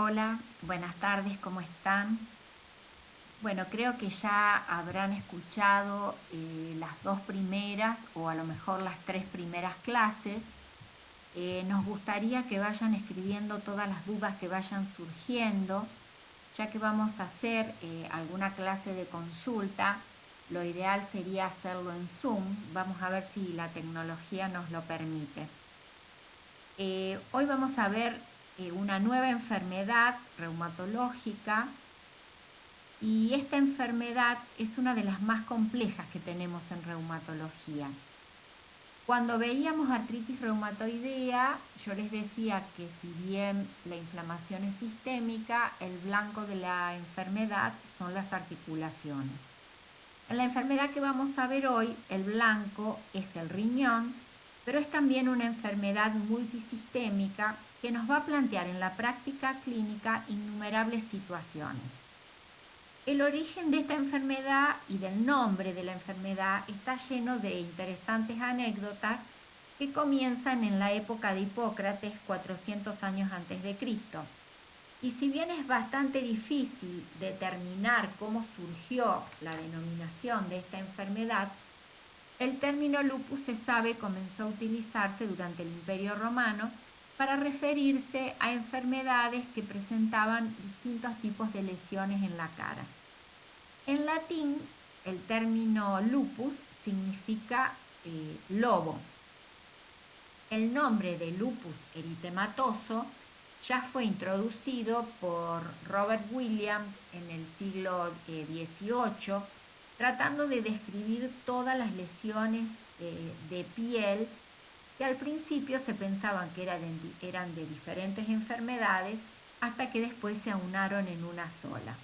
Hola, buenas tardes, ¿cómo están? Bueno, creo que ya habrán escuchado las dos primeras o a lo mejor las tres primeras clases. Nos gustaría que vayan escribiendo todas las dudas que vayan surgiendo, ya que vamos a hacer alguna clase de consulta. Lo ideal sería hacerlo en Zoom. Vamos a ver si la tecnología nos lo permite. Hoy vamos a ver una nueva enfermedad reumatológica y esta enfermedad es una de las más complejas que tenemos en reumatología. Cuando veíamos artritis reumatoidea, yo les decía que si bien la inflamación es sistémica, el blanco de la enfermedad son las articulaciones. En la enfermedad que vamos a ver hoy, el blanco es el riñón, pero es también una enfermedad multisistémica que nos va a plantear en la práctica clínica innumerables situaciones. El origen de esta enfermedad y del nombre de la enfermedad está lleno de interesantes anécdotas que comienzan en la época de Hipócrates, 400 años antes de Cristo. Y si bien es bastante difícil determinar cómo surgió la denominación de esta enfermedad, el término lupus se sabe comenzó a utilizarse durante el Imperio Romano para referirse a enfermedades que presentaban distintos tipos de lesiones en la cara. En latín, el término lupus significa lobo. El nombre de lupus eritematoso ya fue introducido por Robert Williams en el siglo XVIII, tratando de describir todas las lesiones de piel que al principio se pensaban que eran de diferentes enfermedades hasta que después se aunaron en una sola.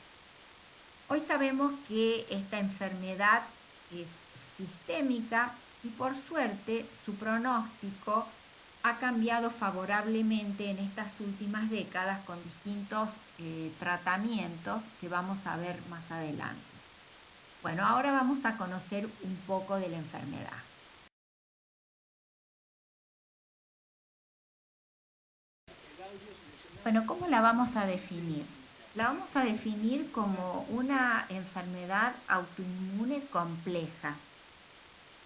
Hoy sabemos que esta enfermedad es sistémica y por suerte su pronóstico ha cambiado favorablemente en estas últimas décadas con distintos tratamientos que vamos a ver más adelante. Bueno, ahora vamos a conocer un poco de la enfermedad. Bueno, ¿cómo la vamos a definir? La vamos a definir como una enfermedad autoinmune compleja.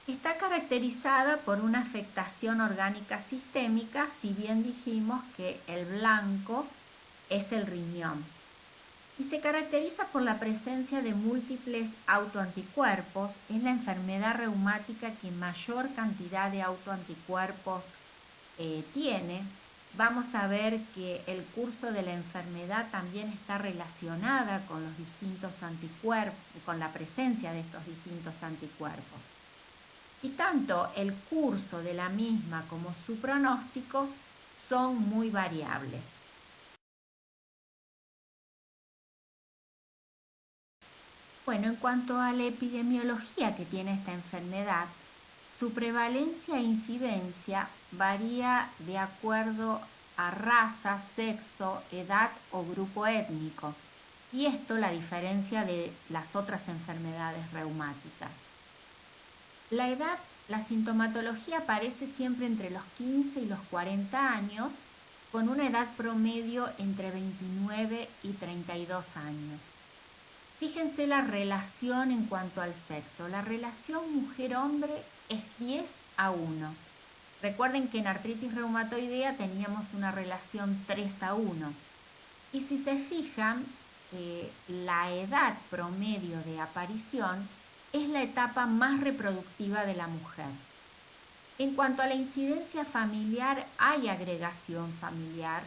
Está caracterizada por una afectación orgánica sistémica, si bien dijimos que el blanco es el riñón. Y se caracteriza por la presencia de múltiples autoanticuerpos. Es la enfermedad reumática que mayor cantidad de autoanticuerpos tiene. Vamos a ver que el curso de la enfermedad también está relacionada con los distintos anticuerpos, con la presencia de estos distintos anticuerpos. Y tanto el curso de la misma como su pronóstico son muy variables. Bueno, en cuanto a la epidemiología que tiene esta enfermedad, su prevalencia e incidencia varía de acuerdo a raza, sexo, edad o grupo étnico, y esto la diferencia de las otras enfermedades reumáticas. La edad, la sintomatología aparece siempre entre los 15 y los 40 años, con una edad promedio entre 29 y 32 años. Fíjense la relación en cuanto al sexo. La relación mujer-hombre es 10:1. Recuerden que en artritis reumatoidea teníamos una relación 3:1. Y si se fijan, la edad promedio de aparición es la etapa más reproductiva de la mujer. En cuanto a la incidencia familiar, hay agregación familiar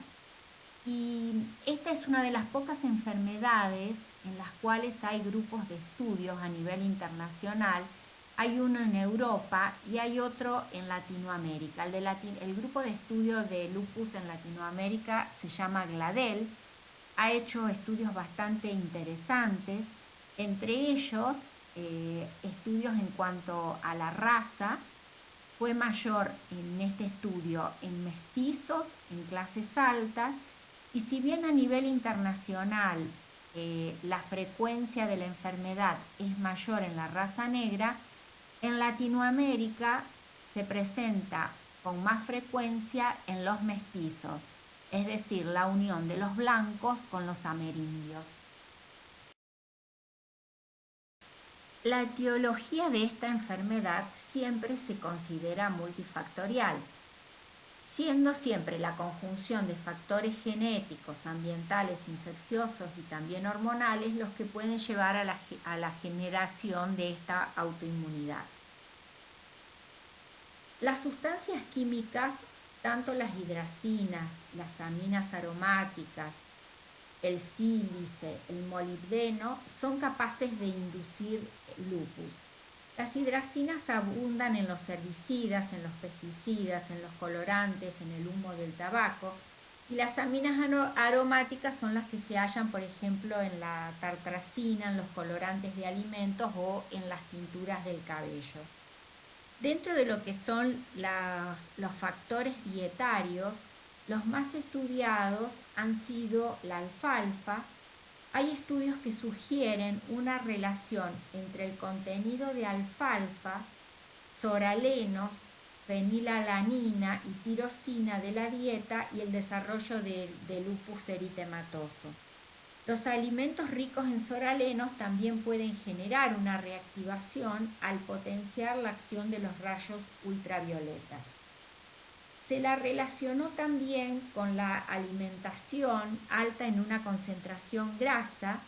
y esta es una de las pocas enfermedades en las cuales hay grupos de estudios a nivel internacional. Hay uno en Europa y hay otro en Latinoamérica. El grupo de estudio de lupus en Latinoamérica se llama GLADEL. Ha hecho estudios bastante interesantes, entre ellos estudios en cuanto a la raza. Fue mayor en este estudio en mestizos, en clases altas, y si bien a nivel internacional la frecuencia de la enfermedad es mayor en la raza negra, en Latinoamérica se presenta con más frecuencia en los mestizos. es decir, la unión de los blancos con los amerindios. La etiología de esta enfermedad siempre se considera multifactorial, siendo siempre la conjunción de factores genéticos, ambientales, infecciosos y también hormonales los que pueden llevar a la generación de esta autoinmunidad. Las sustancias químicas, tanto las hidracinas, las aminas aromáticas, el sílice, el molibdeno, son capaces de inducir lupus. Las hidracinas abundan en los herbicidas, en los pesticidas, en los colorantes, en el humo del tabaco, y las aminas aromáticas son las que se hallan, por ejemplo, en la tartrazina, en los colorantes de alimentos o en las tinturas del cabello. Dentro de lo que son los factores dietarios, los más estudiados han sido la alfalfa. Hay estudios que sugieren una relación entre el contenido de alfalfa, soralenos, fenilalanina y tirosina de la dieta y el desarrollo de lupus eritematoso. Los alimentos ricos en soralenos también pueden generar una reactivación al potenciar la acción de los rayos ultravioletas. Se la relacionó también con la alimentación alta en una concentración grasa,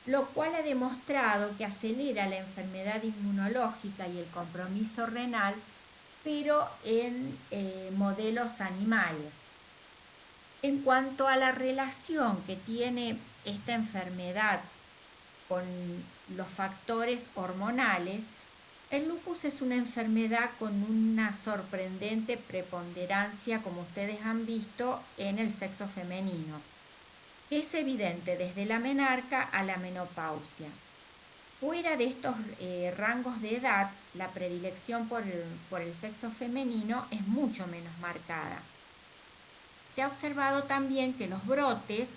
lo cual ha demostrado que acelera la enfermedad inmunológica y el compromiso renal, pero en modelos animales. En cuanto a la relación que tiene esta enfermedad con los factores hormonales, el lupus es una enfermedad con una sorprendente preponderancia, como ustedes han visto, en el sexo femenino. Es evidente desde la menarca a la menopausia. Fuera de estos rangos de edad, la predilección por el sexo femenino es mucho menos marcada. Se ha observado también que los brotes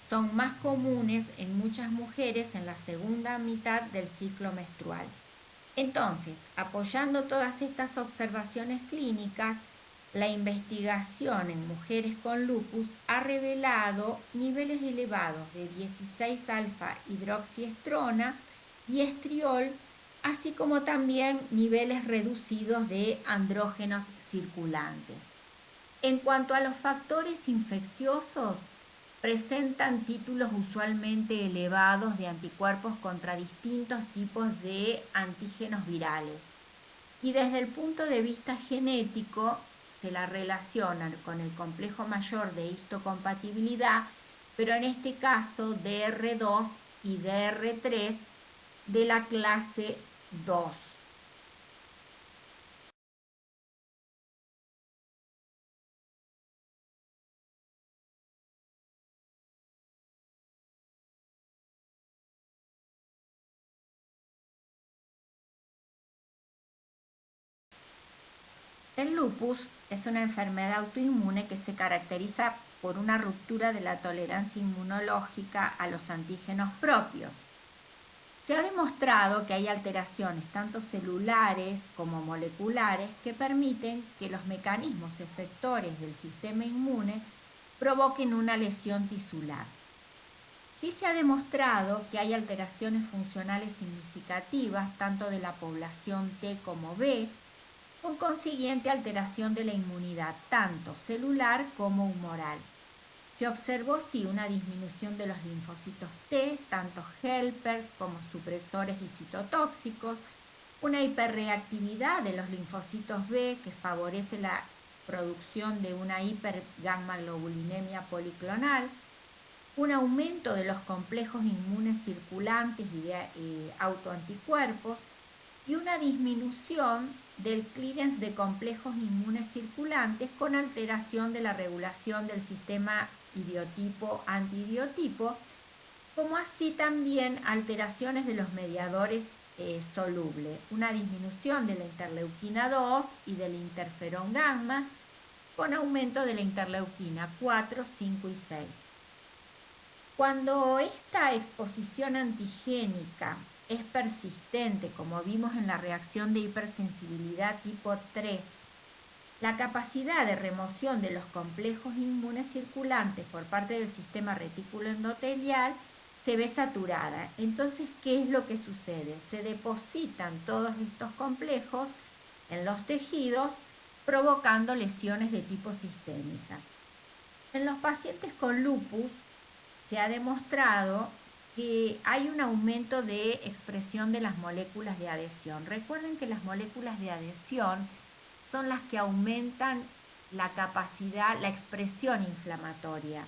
son más comunes en muchas mujeres en la segunda mitad del ciclo menstrual. Entonces, apoyando todas estas observaciones clínicas, la investigación en mujeres con lupus ha revelado niveles elevados de 16-alfa-hidroxiestrona y estriol, así como también niveles reducidos de andrógenos circulantes. En cuanto a los factores infecciosos, presentan títulos usualmente elevados de anticuerpos contra distintos tipos de antígenos virales. Y desde el punto de vista genético, se la relacionan con el complejo mayor de histocompatibilidad, pero en este caso DR2 y DR3 de la clase 2. El lupus es una enfermedad autoinmune que se caracteriza por una ruptura de la tolerancia inmunológica a los antígenos propios. Se ha demostrado que hay alteraciones tanto celulares como moleculares que permiten que los mecanismos efectores del sistema inmune provoquen una lesión tisular. Sí se ha demostrado que hay alteraciones funcionales significativas tanto de la población T como B, con consiguiente alteración de la inmunidad, tanto celular como humoral. Se observó sí una disminución de los linfocitos T, tanto helper como supresores y citotóxicos, una hiperreactividad de los linfocitos B que favorece la producción de una hipergamma-globulinemia policlonal, un aumento de los complejos inmunes circulantes y de autoanticuerpos, y una disminución del clearance de complejos inmunes circulantes con alteración de la regulación del sistema idiotipo-antidiotipo, como así también alteraciones de los mediadores solubles, una disminución de la interleuquina 2 y del interferón gamma, con aumento de la interleuquina 4, 5 y 6. Cuando esta exposición antigénica es persistente, como vimos en la reacción de hipersensibilidad tipo 3, La capacidad de remoción de los complejos inmunes circulantes por parte del sistema retículo endotelial se ve saturada. Entonces, ¿qué es lo que sucede? Se depositan todos estos complejos en los tejidos, provocando lesiones de tipo sistémica. En los pacientes con lupus se ha demostrado que hay un aumento de expresión de las moléculas de adhesión. Recuerden que las moléculas de adhesión son las que aumentan la capacidad, la expresión inflamatoria.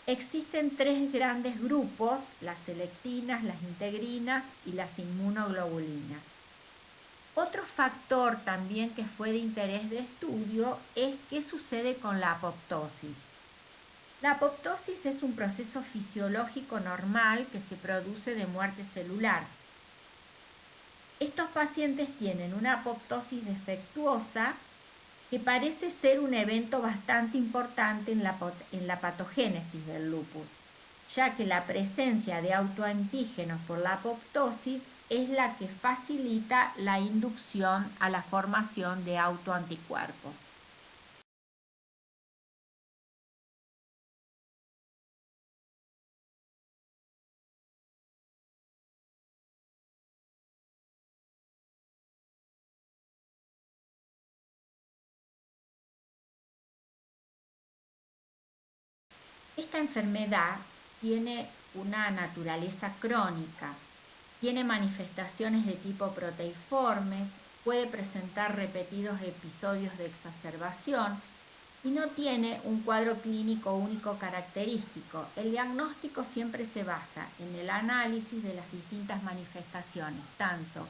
Existen tres grandes grupos: las selectinas, las integrinas y las inmunoglobulinas. Otro factor también que fue de interés de estudio es qué sucede con la apoptosis. La apoptosis es un proceso fisiológico normal que se produce de muerte celular. Estos pacientes tienen una apoptosis defectuosa que parece ser un evento bastante importante en la patogénesis del lupus, ya que la presencia de autoantígenos por la apoptosis es la que facilita la inducción a la formación de autoanticuerpos. Esta enfermedad tiene una naturaleza crónica, tiene manifestaciones de tipo proteiforme, puede presentar repetidos episodios de exacerbación y no tiene un cuadro clínico único característico. El diagnóstico siempre se basa en el análisis de las distintas manifestaciones, tanto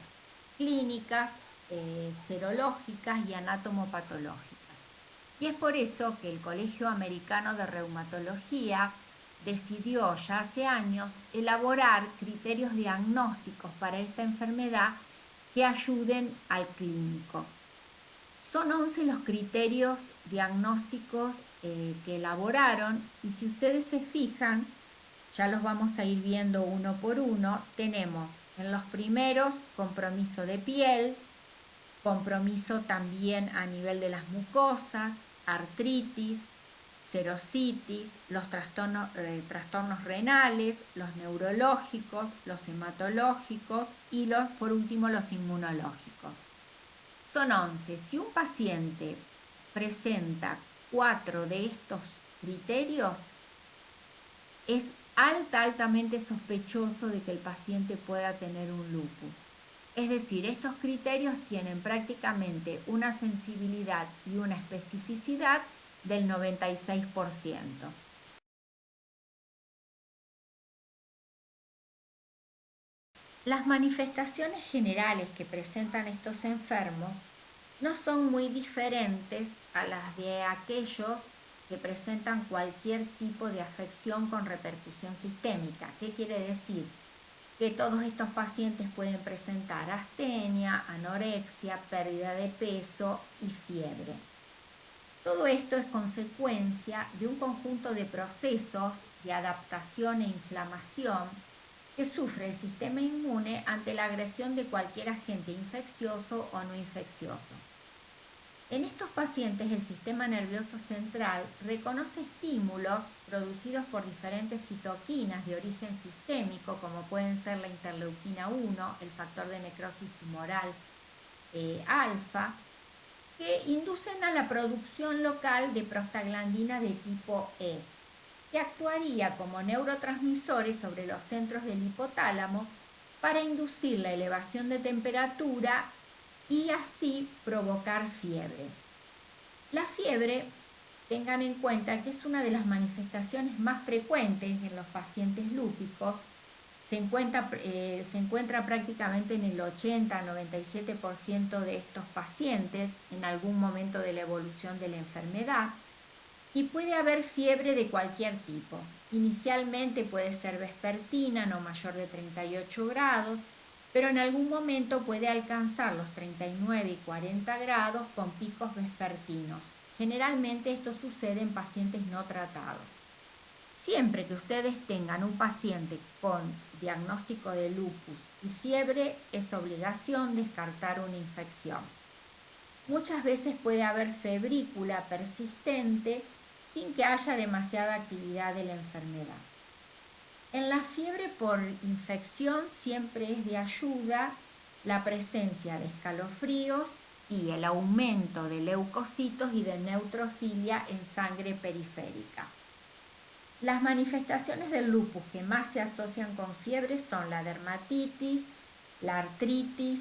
clínicas, serológicas y anatomopatológicas. Y es por eso que el Colegio Americano de Reumatología decidió ya hace años elaborar criterios diagnósticos para esta enfermedad que ayuden al clínico. Son 11 los criterios diagnósticos que elaboraron, y si ustedes se fijan, ya los vamos a ir viendo uno por uno. Tenemos en los primeros compromiso de piel, compromiso también a nivel de las mucosas, artritis, serositis, los trastornos renales, los neurológicos, los hematológicos y por último los inmunológicos. Son 11. Si un paciente presenta 4 de estos criterios, es altamente sospechoso de que el paciente pueda tener un lupus. Es decir, estos criterios tienen prácticamente una sensibilidad y una especificidad del 96%. Las manifestaciones generales que presentan estos enfermos no son muy diferentes a las de aquellos que presentan cualquier tipo de afección con repercusión sistémica. ¿Qué quiere decir? Que todos estos pacientes pueden presentar astenia, anorexia, pérdida de peso y fiebre. Todo esto es consecuencia de un conjunto de procesos de adaptación e inflamación que sufre el sistema inmune ante la agresión de cualquier agente infeccioso o no infeccioso. En estos pacientes el sistema nervioso central reconoce estímulos producidos por diferentes citoquinas de origen sistémico, como pueden ser la interleuquina 1, el factor de necrosis tumoral alfa, que inducen a la producción local de prostaglandina de tipo E, que actuaría como neurotransmisores sobre los centros del hipotálamo para inducir la elevación de temperatura y así provocar fiebre. La fiebre, tengan en cuenta que es una de las manifestaciones más frecuentes en los pacientes lúpicos. Se encuentra prácticamente en el 80-97% de estos pacientes en algún momento de la evolución de la enfermedad, y puede haber fiebre de cualquier tipo. Inicialmente puede ser vespertina, no mayor de 38 grados, pero en algún momento puede alcanzar los 39 y 40 grados con picos vespertinos. Generalmente esto sucede en pacientes no tratados. Siempre que ustedes tengan un paciente con diagnóstico de lupus y fiebre, es obligación descartar una infección. Muchas veces puede haber febrícula persistente sin que haya demasiada actividad de la enfermedad. En la fiebre por infección siempre es de ayuda la presencia de escalofríos y el aumento de leucocitos y de neutrofilia en sangre periférica. Las manifestaciones del lupus que más se asocian con fiebre son la dermatitis, la artritis,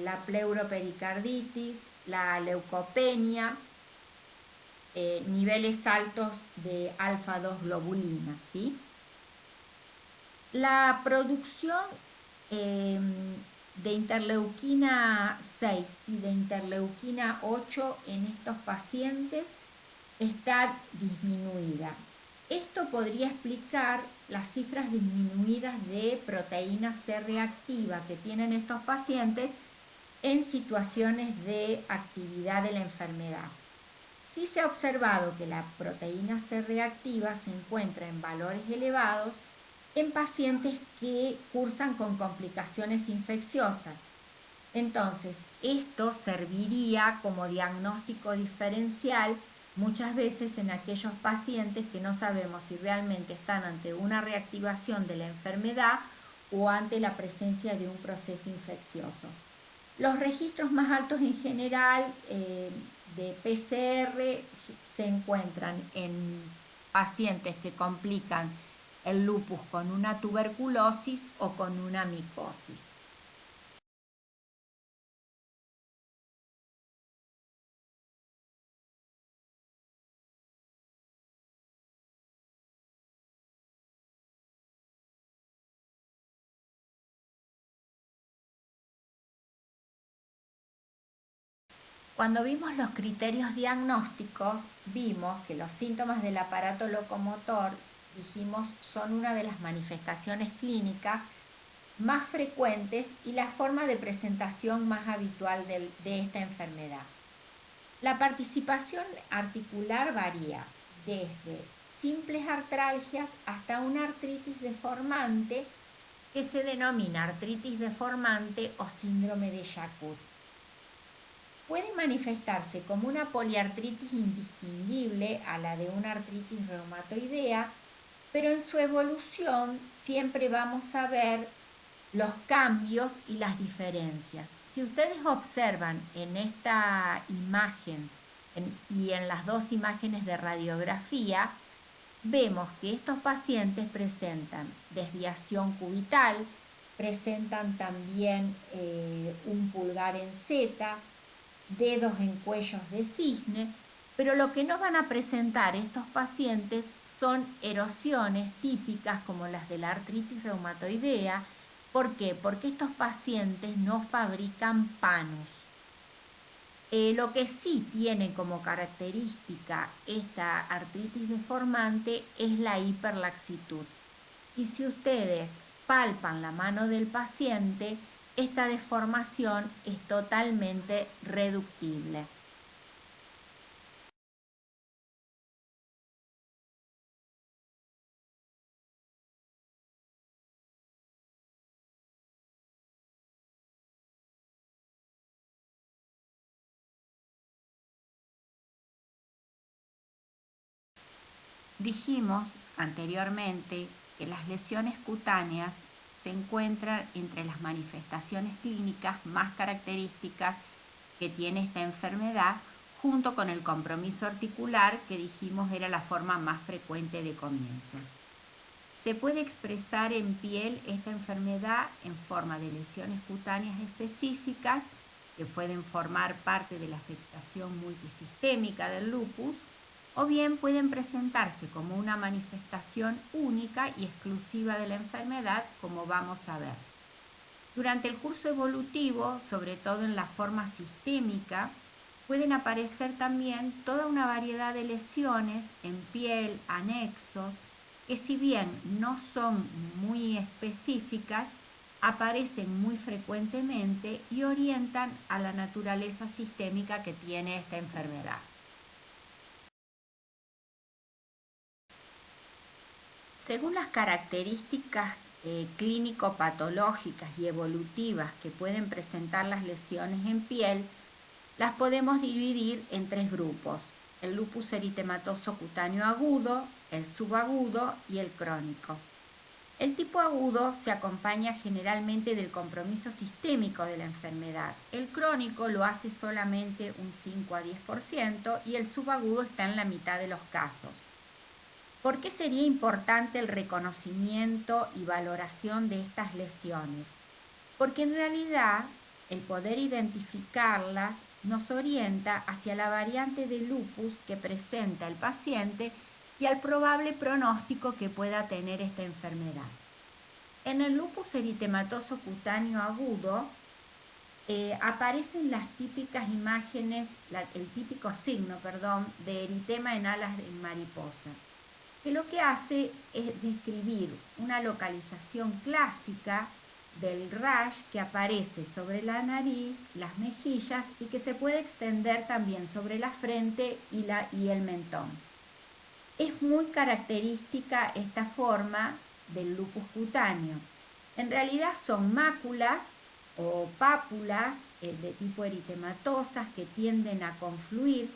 la pleuropericarditis, la leucopenia, niveles altos de alfa-2 globulina, ¿sí? La producción de interleuquina 6 y de interleuquina 8 en estos pacientes está disminuida. Esto podría explicar las cifras disminuidas de proteína C reactiva que tienen estos pacientes en situaciones de actividad de la enfermedad. Sí se ha observado que la proteína C reactiva se encuentra en valores elevados en pacientes que cursan con complicaciones infecciosas. Entonces, esto serviría como diagnóstico diferencial muchas veces en aquellos pacientes que no sabemos si realmente están ante una reactivación de la enfermedad o ante la presencia de un proceso infeccioso. Los registros más altos en general de PCR se encuentran en pacientes que complican el lupus con una tuberculosis o con una micosis. Cuando vimos los criterios diagnósticos, vimos que los síntomas del aparato locomotor, dijimos, son una de las manifestaciones clínicas más frecuentes y la forma de presentación más habitual de esta enfermedad. La participación articular varía desde simples artralgias hasta una artritis deformante que se denomina artritis deformante o síndrome de Charcot. Puede manifestarse como una poliartritis indistinguible a la de una artritis reumatoidea, pero en su evolución siempre vamos a ver los cambios y las diferencias. Si ustedes observan en esta imagen y en las dos imágenes de radiografía, vemos que estos pacientes presentan desviación cubital, presentan también un pulgar en Z, dedos en cuellos de cisne, pero lo que no van a presentar estos pacientes son erosiones típicas como las de la artritis reumatoidea. ¿Por qué? Porque estos pacientes no fabrican panus. Lo que sí tiene como característica esta artritis deformante es la hiperlaxitud. Y si ustedes palpan la mano del paciente, esta deformación es totalmente reductible. Dijimos anteriormente que las lesiones cutáneas se encuentran entre las manifestaciones clínicas más características que tiene esta enfermedad, junto con el compromiso articular, que dijimos era la forma más frecuente de comienzo. Se puede expresar en piel esta enfermedad en forma de lesiones cutáneas específicas que pueden formar parte de la afectación multisistémica del lupus, o bien pueden presentarse como una manifestación única y exclusiva de la enfermedad, como vamos a ver. Durante el curso evolutivo, sobre todo en la forma sistémica, pueden aparecer también toda una variedad de lesiones en piel, anexos, que si bien no son muy específicas, aparecen muy frecuentemente y orientan a la naturaleza sistémica que tiene esta enfermedad. Según las características clínico-patológicas y evolutivas que pueden presentar las lesiones en piel, las podemos dividir en tres grupos: el lupus eritematoso cutáneo agudo, el subagudo y el crónico. El tipo agudo se acompaña generalmente del compromiso sistémico de la enfermedad. El crónico lo hace solamente un 5 a 10% y el subagudo está en la mitad de los casos. ¿Por qué sería importante el reconocimiento y valoración de estas lesiones? Porque en realidad el poder identificarlas nos orienta hacia la variante de lupus que presenta el paciente y al probable pronóstico que pueda tener esta enfermedad. En el lupus eritematoso cutáneo agudo aparecen las típicas imágenes, el típico signo, de eritema en alas de mariposa, que lo que hace es describir una localización clásica del rash que aparece sobre la nariz, las mejillas y que se puede extender también sobre la frente y el mentón. Es muy característica esta forma del lupus cutáneo. En realidad son máculas o pápulas de tipo eritematosas que tienden a confluir,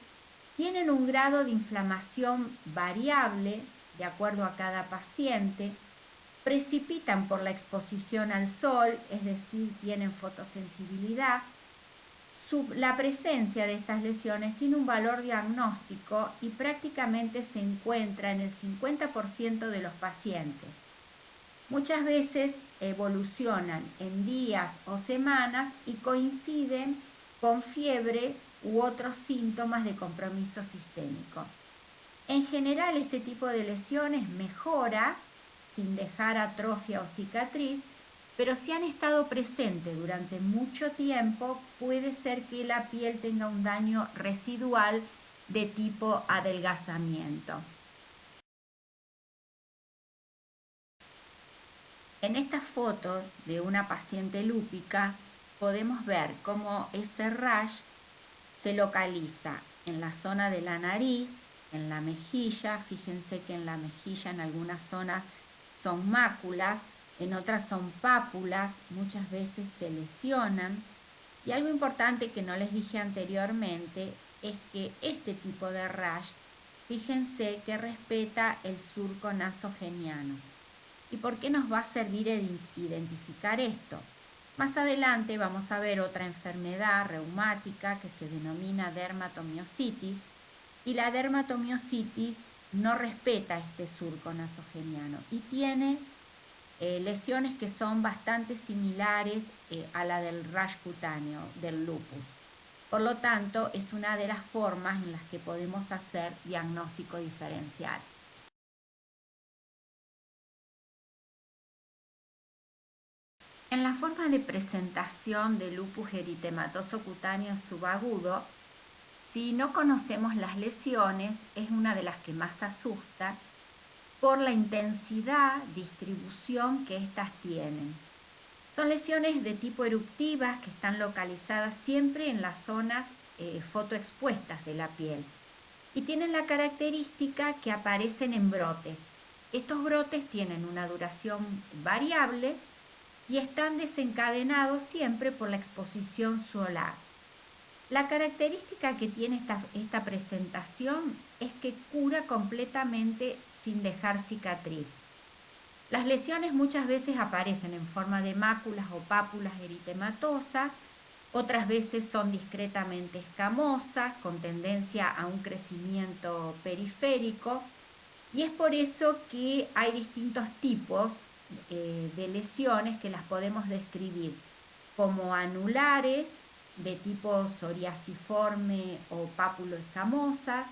tienen un grado de inflamación variable de acuerdo a cada paciente, precipitan por la exposición al sol, es decir, tienen fotosensibilidad. La presencia de estas lesiones tiene un valor diagnóstico y prácticamente se encuentra en el 50% de los pacientes. Muchas veces evolucionan en días o semanas y coinciden con fiebre u otros síntomas de compromiso sistémico. En general, este tipo de lesiones mejora sin dejar atrofia o cicatriz, pero si han estado presentes durante mucho tiempo, puede ser que la piel tenga un daño residual de tipo adelgazamiento. En estas fotos de una paciente lúpica podemos ver cómo ese rash se localiza en la zona de la nariz, en la mejilla. Fíjense que en la mejilla en algunas zonas son máculas, en otras son pápulas, muchas veces se lesionan. Y algo importante que no les dije anteriormente es que este tipo de rash, fíjense que respeta el surco nasogeniano. ¿Y por qué nos va a servir identificar esto? Más adelante vamos a ver otra enfermedad reumática que se denomina dermatomiositis, y la dermatomiositis no respeta este surco nasogeniano y tiene lesiones que son bastante similares a la del rash cutáneo, del lupus. Por lo tanto, es una de las formas en las que podemos hacer diagnóstico diferencial. En la forma de presentación del lupus eritematoso cutáneo subagudo, si no conocemos las lesiones, es una de las que más asusta por la intensidad, distribución que éstas tienen. Son lesiones de tipo eruptivas que están localizadas siempre en las zonas fotoexpuestas de la piel y tienen la característica que aparecen en brotes. Estos brotes tienen una duración variable y están desencadenados siempre por la exposición solar. La característica que tiene esta presentación es que cura completamente sin dejar cicatriz. Las lesiones muchas veces aparecen en forma de máculas o pápulas eritematosas, otras veces son discretamente escamosas, con tendencia a un crecimiento periférico, y es por eso que hay distintos tipos de lesiones que las podemos describir como anulares, de tipo psoriasiforme o pápulo escamosa.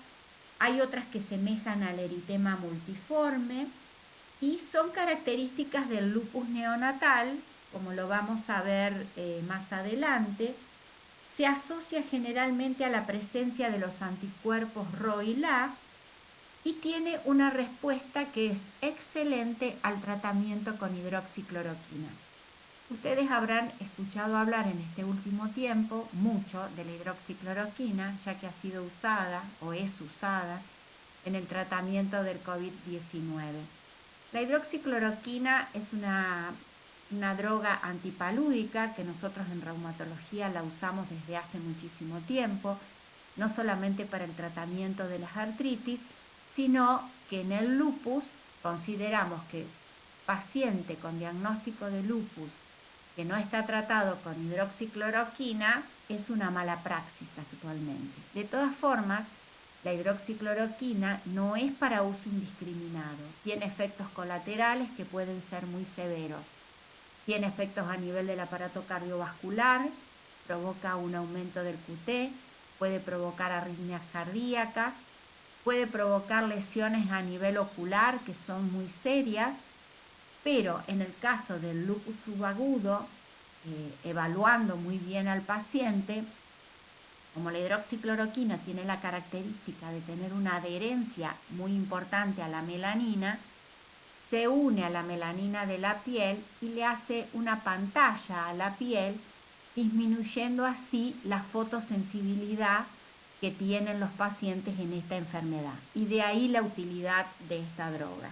Hay otras que semejan al eritema multiforme y son características del lupus neonatal, como lo vamos a ver más adelante. Se asocia generalmente a la presencia de los anticuerpos Rho y LA y tiene una respuesta que es excelente al tratamiento con hidroxicloroquina. Ustedes habrán escuchado hablar en este último tiempo mucho de la hidroxicloroquina, ya que ha sido usada o es usada en el tratamiento del COVID-19. La hidroxicloroquina es una una droga antipalúdica que nosotros en reumatología la usamos desde hace muchísimo tiempo, no solamente para el tratamiento de las artritis, sino que en el lupus consideramos que paciente con diagnóstico de lupus que no está tratado con hidroxicloroquina es una mala praxis actualmente. De todas formas, la hidroxicloroquina no es para uso indiscriminado. Tiene efectos colaterales que pueden ser muy severos. Tiene efectos a nivel del aparato cardiovascular, provoca un aumento del QT, puede provocar arritmias cardíacas, puede provocar lesiones a nivel ocular que son muy serias, pero en el caso del lupus subagudo, evaluando muy bien al paciente, como la hidroxicloroquina tiene la característica de tener una adherencia muy importante a la melanina, se une a la melanina de la piel y le hace una pantalla a la piel, disminuyendo así la fotosensibilidad que tienen los pacientes en esta enfermedad. Y de ahí la utilidad de esta droga.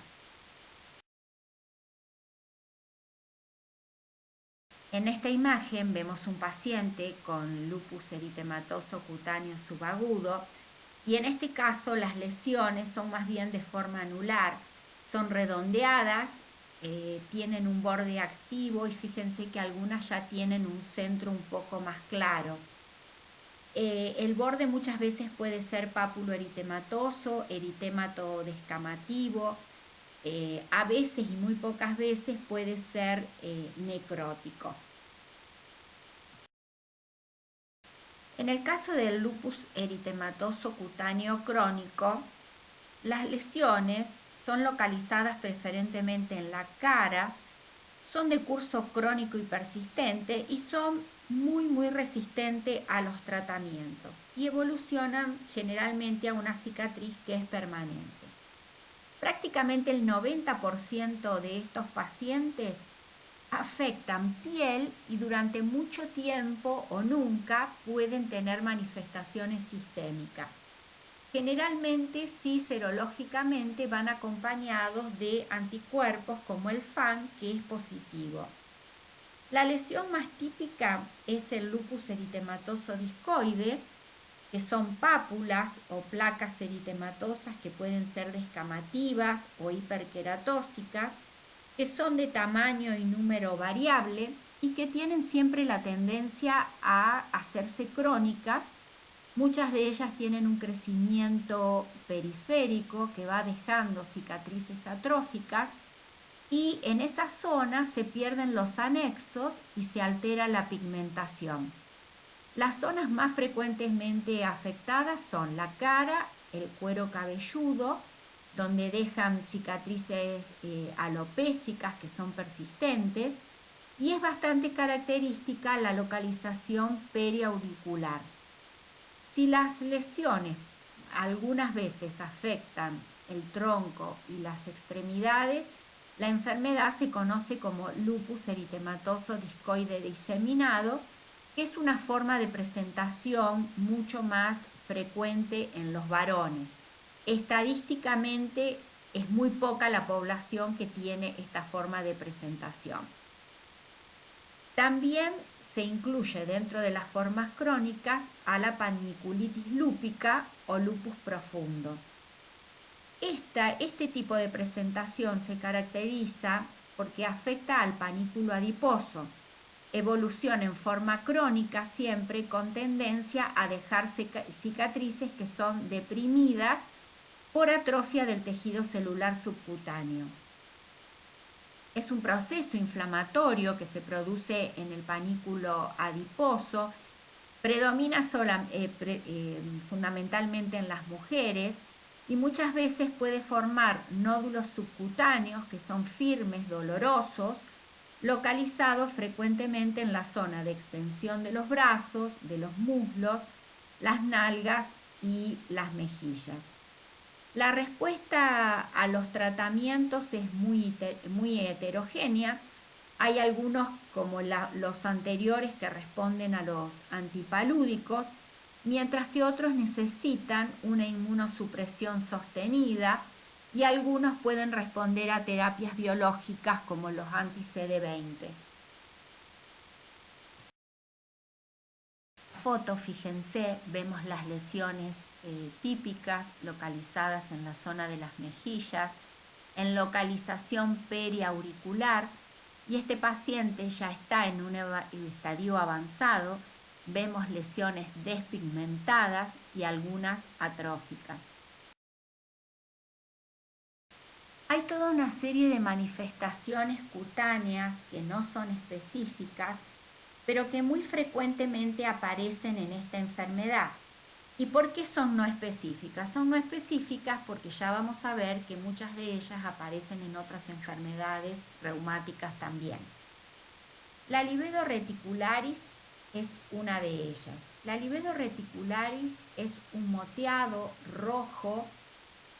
En esta imagen vemos un paciente con lupus eritematoso cutáneo subagudo y en este caso las lesiones son más bien de forma anular, son redondeadas, tienen un borde activo y fíjense que algunas ya tienen un centro un poco más claro. El borde muchas veces puede ser pápulo eritematoso, eritémato descamativo, a veces y muy pocas veces puede ser necrótico. En el caso del lupus eritematoso cutáneo crónico, las lesiones son localizadas preferentemente en la cara, son de curso crónico y persistente y son muy resistentes a los tratamientos y evolucionan generalmente a una cicatriz que es permanente. Prácticamente el 90% de estos pacientes afectan piel y durante mucho tiempo o nunca pueden tener manifestaciones sistémicas. Generalmente, sí, serológicamente van acompañados de anticuerpos como el FAN, que es positivo. La lesión más típica es el lupus eritematoso discoide, que son pápulas o placas eritematosas que pueden ser descamativas o hiperqueratóxicas, que son de tamaño y número variable y que tienen siempre la tendencia a hacerse crónicas. Muchas de ellas tienen un crecimiento periférico que va dejando cicatrices atróficas y en esa zona se pierden los anexos y se altera la pigmentación. Las zonas más frecuentemente afectadas son la cara, el cuero cabelludo, donde dejan cicatrices alopécicas que son persistentes, y es bastante característica la localización periauricular. Si las lesiones algunas veces afectan el tronco y las extremidades, la enfermedad se conoce como lupus eritematoso discoide diseminado, que es una forma de presentación mucho más frecuente en los varones. Estadísticamente es muy poca la población que tiene esta forma de presentación. También se incluye dentro de las formas crónicas a la paniculitis lúpica o lupus profundo. Este tipo de presentación se caracteriza porque afecta al panículo adiposo, evoluciona en forma crónica siempre con tendencia a dejar cicatrices que son deprimidas por atrofia del tejido celular subcutáneo. Es un proceso inflamatorio que se produce en el panículo adiposo, predomina fundamentalmente en las mujeres y muchas veces puede formar nódulos subcutáneos que son firmes, dolorosos, localizados frecuentemente en la zona de extensión de los brazos, de los muslos, las nalgas y las mejillas. La respuesta a los tratamientos es muy heterogénea. Hay algunos, como los anteriores, que responden a los antipalúdicos, mientras que otros necesitan una inmunosupresión sostenida y algunos pueden responder a terapias biológicas como los anti-CD20. foto, fíjense, vemos las lesiones típicas localizadas en la zona de las mejillas, en localización periauricular, y este paciente ya está en un estadio avanzado. Vemos lesiones despigmentadas y algunas atróficas. Hay toda una serie de manifestaciones cutáneas que no son específicas, pero que muy frecuentemente aparecen en esta enfermedad. ¿Y por qué son no específicas? Son no específicas porque ya vamos a ver que muchas de ellas aparecen en otras enfermedades reumáticas también. La livedo reticularis es una de ellas. La livedo reticularis es un moteado rojo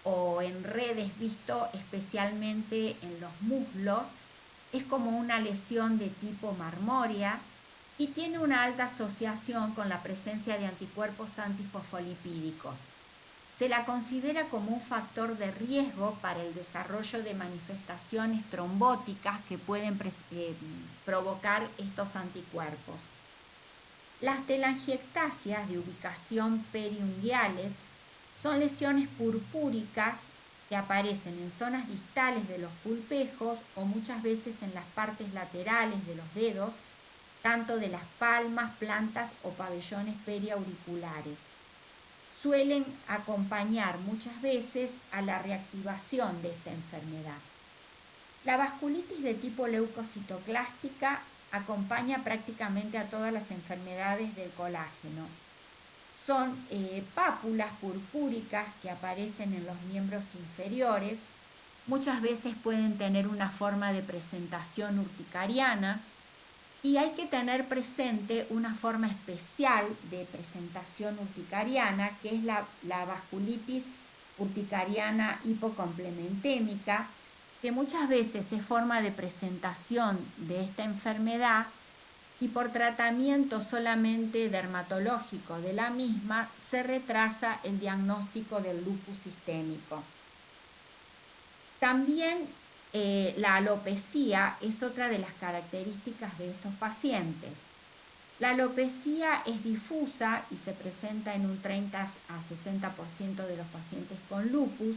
o en redes visto especialmente en los muslos. Es como una lesión de tipo marmórea y tiene una alta asociación con la presencia de anticuerpos antifosfolipídicos. Se la considera como un factor de riesgo para el desarrollo de manifestaciones trombóticas que pueden provocar estos anticuerpos. Las telangiectasias de ubicación periunguiales son lesiones purpúricas que aparecen en zonas distales de los pulpejos o muchas veces en las partes laterales de los dedos, tanto de las palmas, plantas o pabellones periauriculares. Suelen acompañar muchas veces a la reactivación de esta enfermedad. La vasculitis de tipo leucocitoclástica acompaña prácticamente a todas las enfermedades del colágeno. Son pápulas purpúricas que aparecen en los miembros inferiores. Muchas veces pueden tener una forma de presentación urticariana y hay que tener presente una forma especial de presentación urticariana, que es la vasculitis urticariana hipocomplementémica, que muchas veces es forma de presentación de esta enfermedad y por tratamiento solamente dermatológico de la misma se retrasa el diagnóstico del lupus sistémico. También la alopecia es otra de las características de estos pacientes. La alopecia es difusa y se presenta en un 30 a 60% de los pacientes con lupus.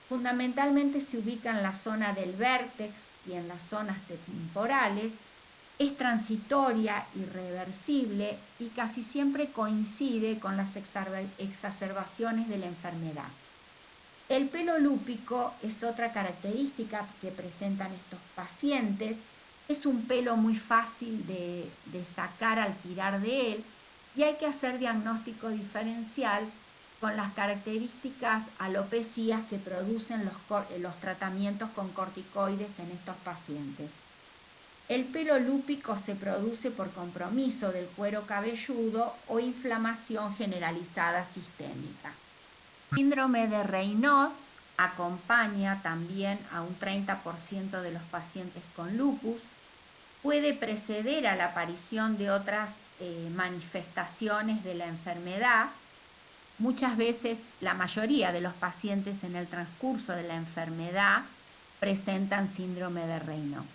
Fundamentalmente se ubica en la zona del vértex y en las zonas temporales. Es transitoria, irreversible y casi siempre coincide con las exacerbaciones de la enfermedad. El pelo lúpico es otra característica que presentan estos pacientes. Es un pelo muy fácil de sacar al tirar de él y hay que hacer diagnóstico diferencial con las características alopecias que producen los tratamientos con corticoides en estos pacientes. El pelo lúpico se produce por compromiso del cuero cabelludo o inflamación generalizada sistémica. Síndrome de Raynaud acompaña también a un 30% de los pacientes con lupus. Puede preceder a la aparición de otras manifestaciones de la enfermedad. Muchas veces, la mayoría de los pacientes en el transcurso de la enfermedad presentan síndrome de Raynaud.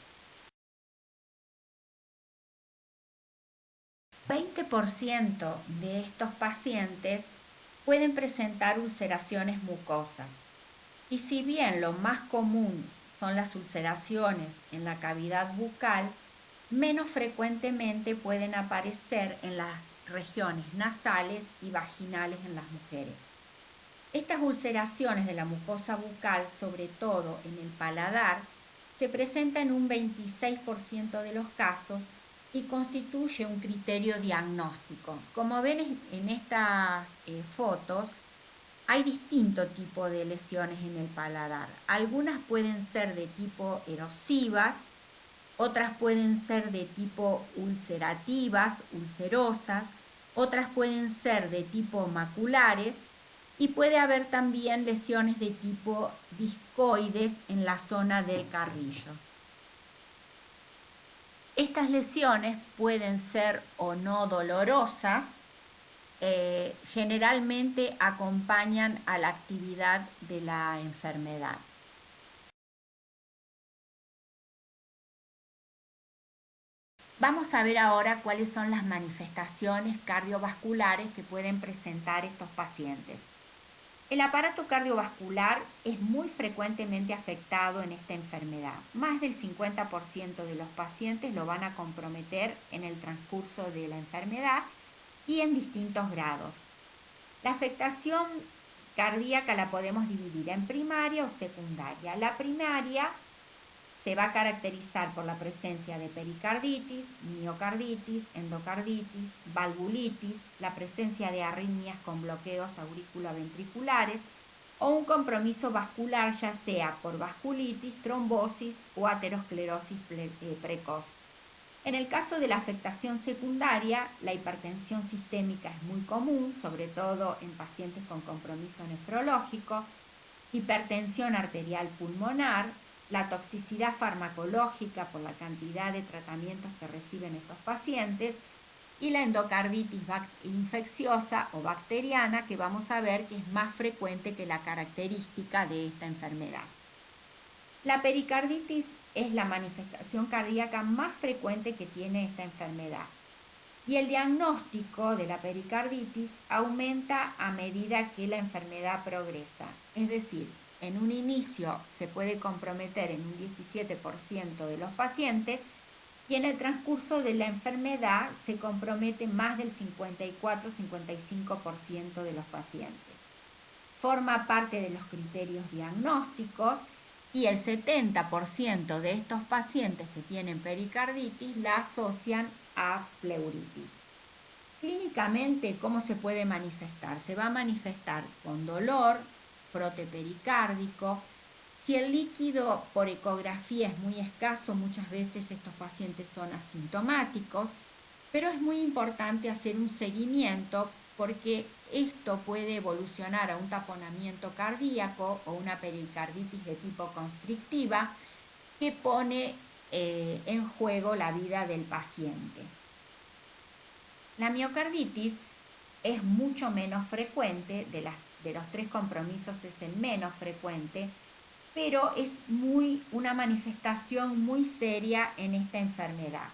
20% de estos pacientes pueden presentar ulceraciones mucosas. Y si bien lo más común son las ulceraciones en la cavidad bucal, menos frecuentemente pueden aparecer en las regiones nasales y vaginales en las mujeres. Estas ulceraciones de la mucosa bucal, sobre todo en el paladar, se presentan en un 26% de los casos y constituye un criterio diagnóstico. Como ven en estas fotos, hay distintos tipos de lesiones en el paladar. Algunas pueden ser de tipo erosivas, otras pueden ser de tipo ulcerativas, ulcerosas, otras pueden ser de tipo maculares y puede haber también lesiones de tipo discoides en la zona del carrillo. Estas lesiones pueden ser o no dolorosas, generalmente acompañan a la actividad de la enfermedad. Vamos a ver ahora cuáles son las manifestaciones cardiovasculares que pueden presentar estos pacientes. El aparato cardiovascular es muy frecuentemente afectado en esta enfermedad. Más del 50% de los pacientes lo van a comprometer en el transcurso de la enfermedad y en distintos grados. La afectación cardíaca la podemos dividir en primaria o secundaria. La primaria se va a caracterizar por la presencia de pericarditis, miocarditis, endocarditis, valvulitis, la presencia de arritmias con bloqueos auriculoventriculares o un compromiso vascular, ya sea por vasculitis, trombosis o aterosclerosis precoz. En el caso de la afectación secundaria, la hipertensión sistémica es muy común, sobre todo en pacientes con compromiso nefrológico, hipertensión arterial pulmonar, la toxicidad farmacológica por la cantidad de tratamientos que reciben estos pacientes y la endocarditis infecciosa o bacteriana, que vamos a ver que es más frecuente que la característica de esta enfermedad. La pericarditis es la manifestación cardíaca más frecuente que tiene esta enfermedad. Y el diagnóstico de la pericarditis aumenta a medida que la enfermedad progresa. Es decir, en un inicio se puede comprometer en un 17% de los pacientes y en el transcurso de la enfermedad se compromete más del 54-55% de los pacientes. Forma parte de los criterios diagnósticos y el 70% de estos pacientes que tienen pericarditis la asocian a pleuritis. Clínicamente, ¿cómo se puede manifestar? Se va a manifestar con dolor, frote pericárdico. Si el líquido por ecografía es muy escaso, muchas veces estos pacientes son asintomáticos, pero es muy importante hacer un seguimiento porque esto puede evolucionar a un taponamiento cardíaco o una pericarditis de tipo constrictiva que pone en juego la vida del paciente. La miocarditis es mucho menos frecuente, de los tres compromisos es el menos frecuente, pero es una manifestación muy seria en esta enfermedad.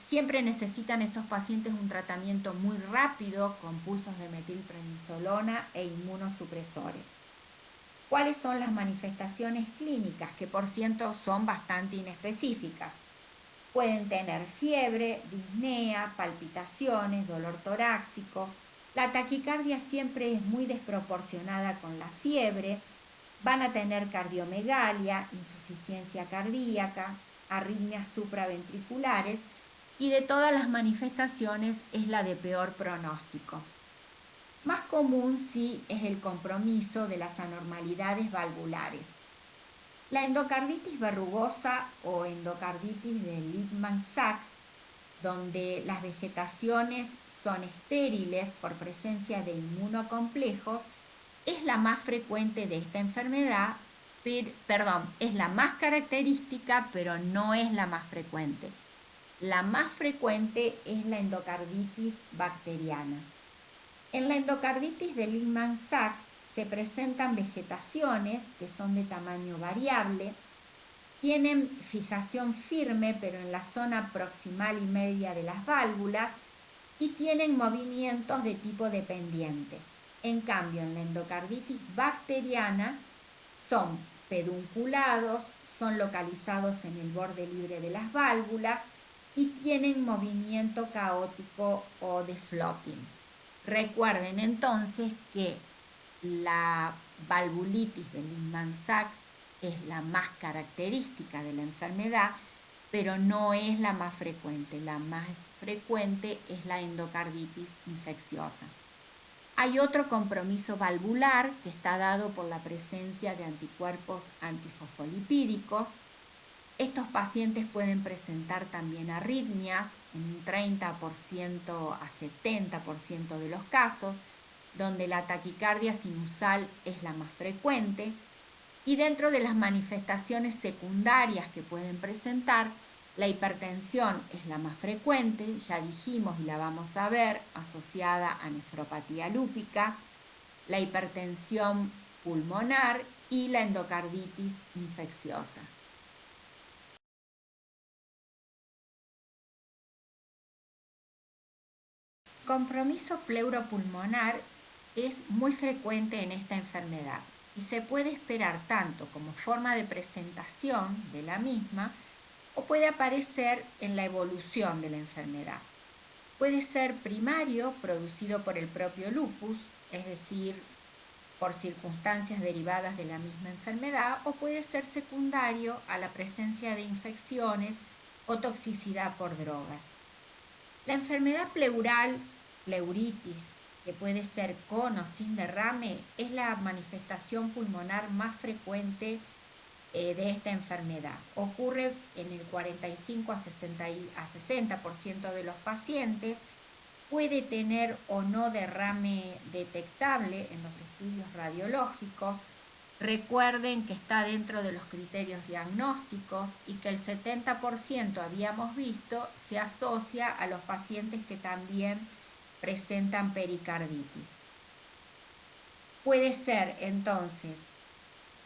Siempre necesitan estos pacientes un tratamiento muy rápido con pulsos de metilprednisolona e inmunosupresores. ¿Cuáles son las manifestaciones clínicas? Que por cierto son bastante inespecíficas. Pueden tener fiebre, disnea, palpitaciones, dolor torácico. La taquicardia siempre es muy desproporcionada con la fiebre. Van a tener cardiomegalia, insuficiencia cardíaca, arritmias supraventriculares y de todas las manifestaciones es la de peor pronóstico. Más común sí es el compromiso de las anormalidades valvulares. La endocarditis verrugosa o endocarditis de Lippmann-Sachs, donde las vegetaciones son estériles por presencia de inmunocomplejos, es la más frecuente de esta enfermedad, es la más característica, pero no es la más frecuente. La más frecuente es la endocarditis bacteriana. En la endocarditis de Lippmann-Sachs se presentan vegetaciones que son de tamaño variable, tienen fijación firme pero en la zona proximal y media de las válvulas y tienen movimientos de tipo dependiente. En cambio, en la endocarditis bacteriana son pedunculados, son localizados en el borde libre de las válvulas y tienen movimiento caótico o de flopping. Recuerden entonces que la valvulitis de Lippmann-Sachs es la más característica de la enfermedad, pero no es la más frecuente. La más frecuente es la endocarditis infecciosa. Hay otro compromiso valvular que está dado por la presencia de anticuerpos antifosfolipídicos. Estos pacientes pueden presentar también arritmias en un 30% a 70% de los casos, donde la taquicardia sinusal es la más frecuente. Y dentro de las manifestaciones secundarias que pueden presentar, la hipertensión es la más frecuente, ya dijimos y la vamos a ver, asociada a nefropatía lúpica, la hipertensión pulmonar y la endocarditis infecciosa. compromiso pleuropulmonar es muy frecuente en esta enfermedad y se puede esperar tanto como forma de presentación de la misma o puede aparecer en la evolución de la enfermedad. Puede ser primario, producido por el propio lupus, es decir, por circunstancias derivadas de la misma enfermedad, o puede ser secundario a la presencia de infecciones o toxicidad por drogas. La enfermedad pleural, pleuritis, que puede ser con o sin derrame, es la manifestación pulmonar más frecuente de esta enfermedad. Ocurre en el 45 a 60% de los pacientes. Puede tener o no derrame detectable en los estudios radiológicos. Recuerden que está dentro de los criterios diagnósticos y que el 70% habíamos visto se asocia a los pacientes que también presentan pericarditis. Puede ser entonces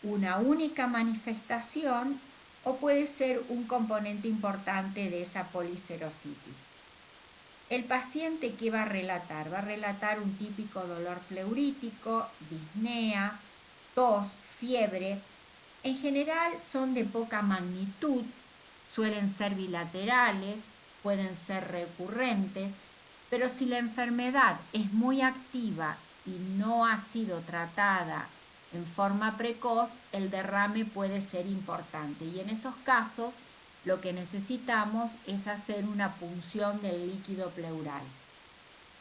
una única manifestación o puede ser un componente importante de esa policerositis. El paciente que va a relatar un típico dolor pleurítico, disnea, tos, fiebre. En general son de poca magnitud, suelen ser bilaterales, pueden ser recurrentes, pero si la enfermedad es muy activa y no ha sido tratada en forma precoz, el derrame puede ser importante y en esos casos lo que necesitamos es hacer una punción del líquido pleural.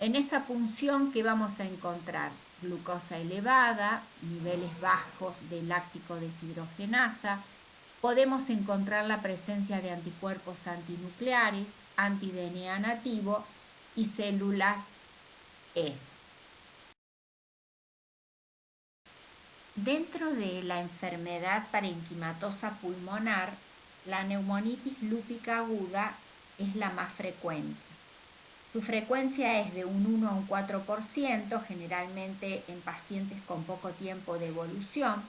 En esa punción, ¿qué vamos a encontrar? Glucosa elevada, niveles bajos de láctico deshidrogenasa. Podemos encontrar la presencia de anticuerpos antinucleares, anti-DNA nativo y células E. Dentro de la enfermedad parenquimatosa pulmonar, la neumonitis lúpica aguda es la más frecuente. Su frecuencia es de un 1 a un 4%, generalmente en pacientes con poco tiempo de evolución,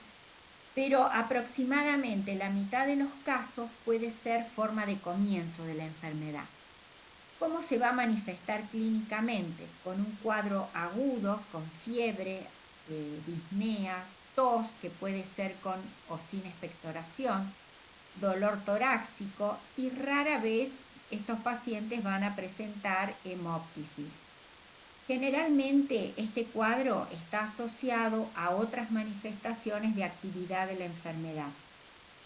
pero aproximadamente la mitad de los casos puede ser forma de comienzo de la enfermedad. ¿Cómo se va a manifestar clínicamente? Con un cuadro agudo, con fiebre, disnea, tos, que puede ser con o sin expectoración, dolor torácico y rara vez estos pacientes van a presentar hemóptisis. Generalmente este cuadro está asociado a otras manifestaciones de actividad de la enfermedad.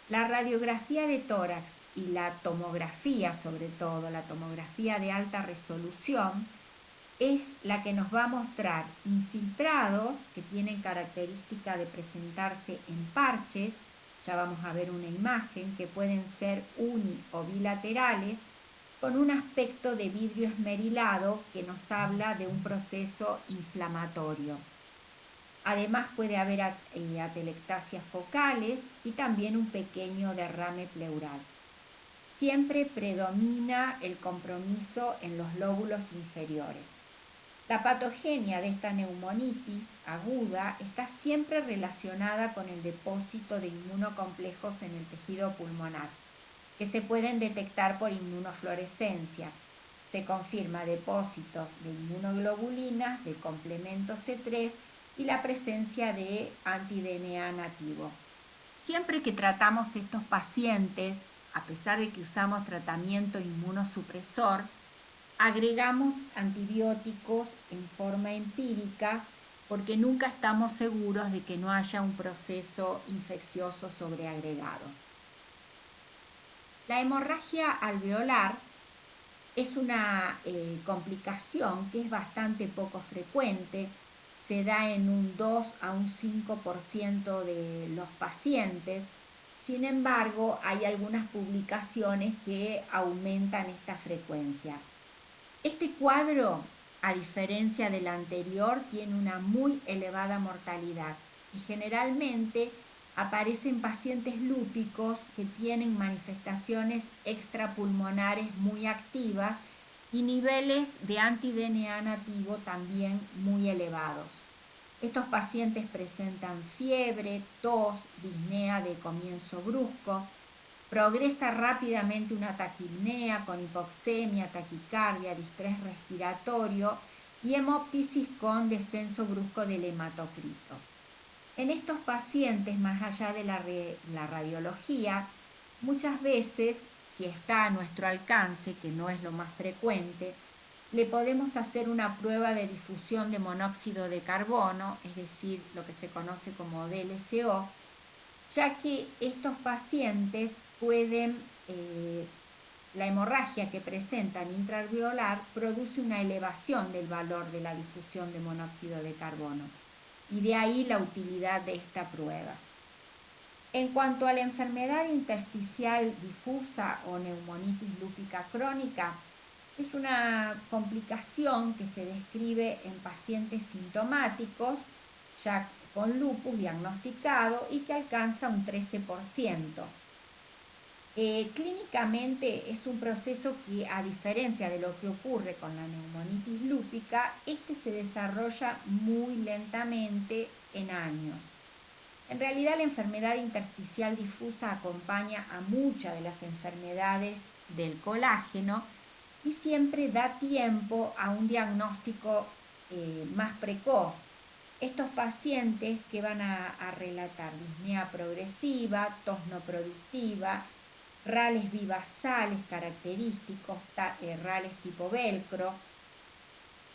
La radiografía de tórax y la tomografía, sobre todo la tomografía de alta resolución, es la que nos va a mostrar infiltrados que tienen característica de presentarse en parches. Ya vamos a ver una imagen que pueden ser uni o bilaterales con un aspecto de vidrio esmerilado que nos habla de un proceso inflamatorio. Además puede haber atelectasias focales y también un pequeño derrame pleural. Siempre predomina el compromiso en los lóbulos inferiores. La patogenia de esta neumonitis aguda está siempre relacionada con el depósito de inmunocomplejos en el tejido pulmonar, que se pueden detectar por inmunofluorescencia. Se confirma depósitos de inmunoglobulinas, de complemento C3 y la presencia de anti-DNA nativo. Siempre que tratamos estos pacientes, a pesar de que usamos tratamiento inmunosupresor, agregamos antibióticos en forma empírica porque nunca estamos seguros de que no haya un proceso infeccioso sobreagregado. La hemorragia alveolar es una complicación que es bastante poco frecuente, se da en un 2 a un 5% de los pacientes. Sin embargo, hay algunas publicaciones que aumentan esta frecuencia. Este cuadro, a diferencia del anterior, tiene una muy elevada mortalidad y generalmente aparece en pacientes lúpicos que tienen manifestaciones extrapulmonares muy activas y niveles de anti-DNA nativo también muy elevados. Estos pacientes presentan fiebre, tos, disnea de comienzo brusco. Progresa rápidamente una taquipnea con hipoxemia, taquicardia, distrés respiratorio y hemóptisis con descenso brusco del hematocrito. En estos pacientes, más allá de la radiología, muchas veces, si está a nuestro alcance, que no es lo más frecuente, le podemos hacer una prueba de difusión de monóxido de carbono, es decir, lo que se conoce como DLCO, ya que estos pacientes pueden, la hemorragia que presentan intraalveolar produce una elevación del valor de la difusión de monóxido de carbono, y de ahí la utilidad de esta prueba. En cuanto a la enfermedad intersticial difusa o neumonitis lúpica crónica, es una complicación que se describe en pacientes sintomáticos, ya con lupus diagnosticado, y que alcanza un 13%. Clínicamente es un proceso que, a diferencia de lo que ocurre con la neumonitis lúpica, este se desarrolla muy lentamente en años. En realidad, la enfermedad intersticial difusa acompaña a muchas de las enfermedades del colágeno y siempre da tiempo a un diagnóstico más precoz. Estos pacientes que van a relatar disnea progresiva, tos no productiva, rales bivasales característicos, rales tipo velcro,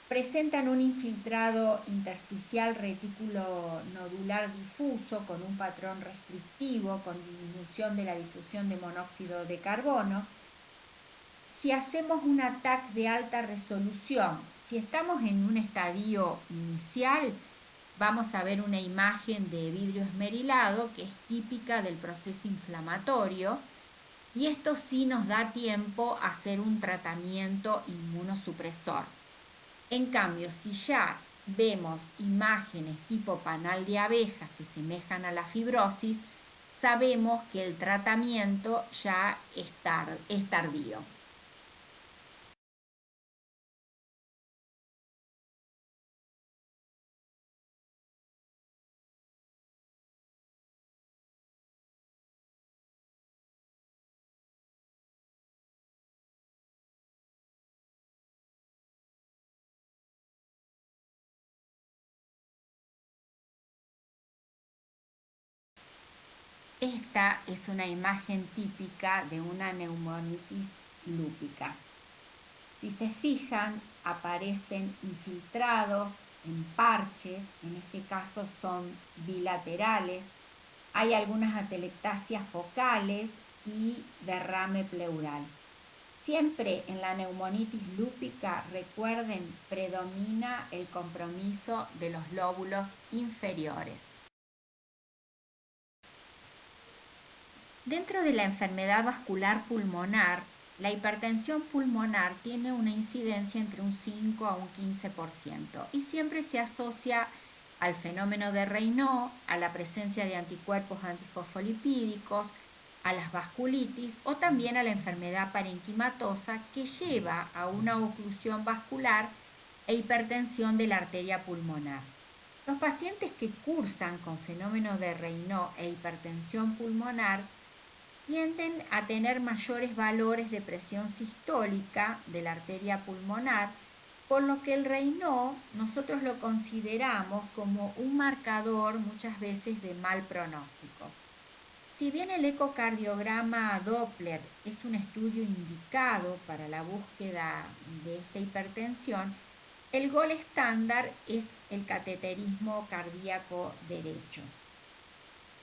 presentan un infiltrado intersticial retículo nodular difuso con un patrón restrictivo, con disminución de la difusión de monóxido de carbono. Si hacemos un TAC de alta resolución, si estamos en un estadio inicial, vamos a ver una imagen de vidrio esmerilado que es típica del proceso inflamatorio, y esto sí nos da tiempo a hacer un tratamiento inmunosupresor. En cambio, si ya vemos imágenes tipo panal de abejas que semejan a la fibrosis, sabemos que el tratamiento ya es tardío. Esta es una imagen típica de una neumonitis lúpica. Si se fijan, aparecen infiltrados en parches, en este caso son bilaterales, hay algunas atelectasias focales y derrame pleural. Siempre en la neumonitis lúpica, recuerden, predomina el compromiso de los lóbulos inferiores. Dentro de la enfermedad vascular pulmonar, la hipertensión pulmonar tiene una incidencia entre un 5 a un 15% y siempre se asocia al fenómeno de Raynaud, a la presencia de anticuerpos antifosfolipídicos, a las vasculitis o también a la enfermedad parenquimatosa, que lleva a una oclusión vascular e hipertensión de la arteria pulmonar. Los pacientes que cursan con fenómeno de Raynaud e hipertensión pulmonar tienden a tener mayores valores de presión sistólica de la arteria pulmonar, por lo que el Raynaud nosotros lo consideramos como un marcador muchas veces de mal pronóstico. Si bien el ecocardiograma Doppler es un estudio indicado para la búsqueda de esta hipertensión, el gol estándar es el cateterismo cardíaco derecho.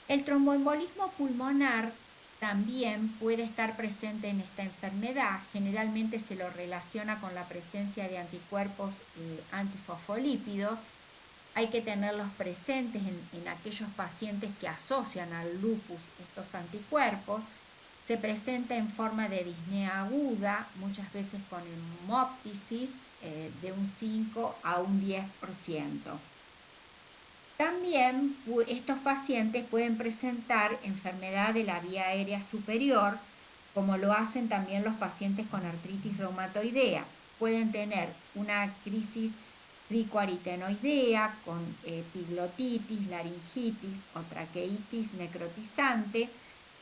El tromboembolismo pulmonar también puede estar presente en esta enfermedad. Generalmente se lo relaciona con la presencia de anticuerpos antifosfolípidos. Hay que tenerlos presentes en aquellos pacientes que asocian al lupus estos anticuerpos. Se presenta en forma de disnea aguda, muchas veces con hemóptisis de un 5 a un 10%. También estos pacientes pueden presentar enfermedad de la vía aérea superior, como lo hacen también los pacientes con artritis reumatoidea. Pueden tener una crisis cricoaritenoidea con epiglotitis, laringitis o traqueitis necrotizante,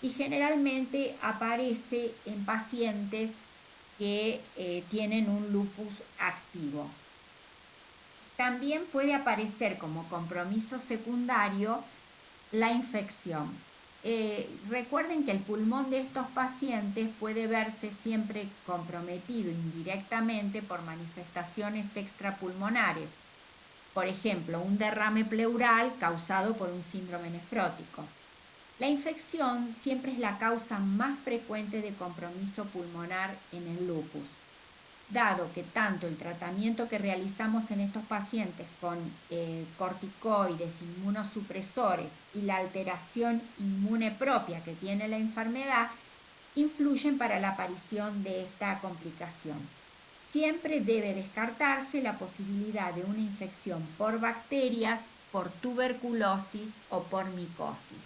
y generalmente aparece en pacientes que tienen un lupus activo. También puede aparecer como compromiso secundario la infección. Recuerden que el pulmón de estos pacientes puede verse siempre comprometido indirectamente por manifestaciones extrapulmonares. Por ejemplo, un derrame pleural causado por un síndrome nefrótico. La infección siempre es la causa más frecuente de compromiso pulmonar en el lupus, dado que tanto el tratamiento que realizamos en estos pacientes con corticoides, inmunosupresores y la alteración inmune propia que tiene la enfermedad influyen para la aparición de esta complicación. Siempre debe descartarse la posibilidad de una infección por bacterias, por tuberculosis o por micosis.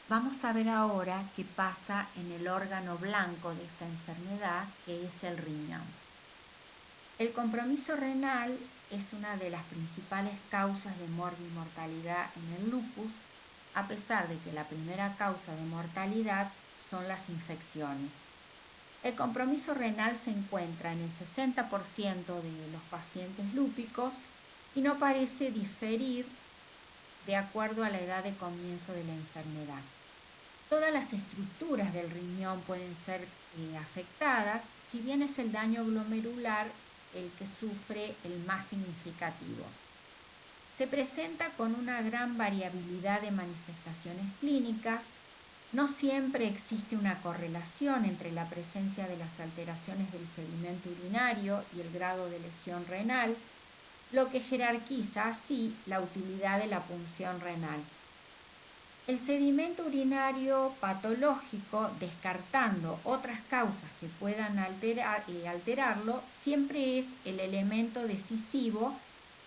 Vamos a ver ahora qué pasa en el órgano blanco de esta enfermedad, que es el riñón. El compromiso renal es una de las principales causas de muerte y mortalidad en el lupus, a pesar de que la primera causa de mortalidad son las infecciones. El compromiso renal se encuentra en el 60% de los pacientes lúpicos y no parece diferir de acuerdo a la edad de comienzo de la enfermedad. Todas las estructuras del riñón pueden ser afectadas, si bien es el daño glomerular el que sufre el más significativo. Se presenta con una gran variabilidad de manifestaciones clínicas. No siempre existe una correlación entre la presencia de las alteraciones del sedimento urinario y el grado de lesión renal, lo que jerarquiza así la utilidad de la punción renal. El sedimento urinario patológico, descartando otras causas que puedan alterarlo, siempre es el elemento decisivo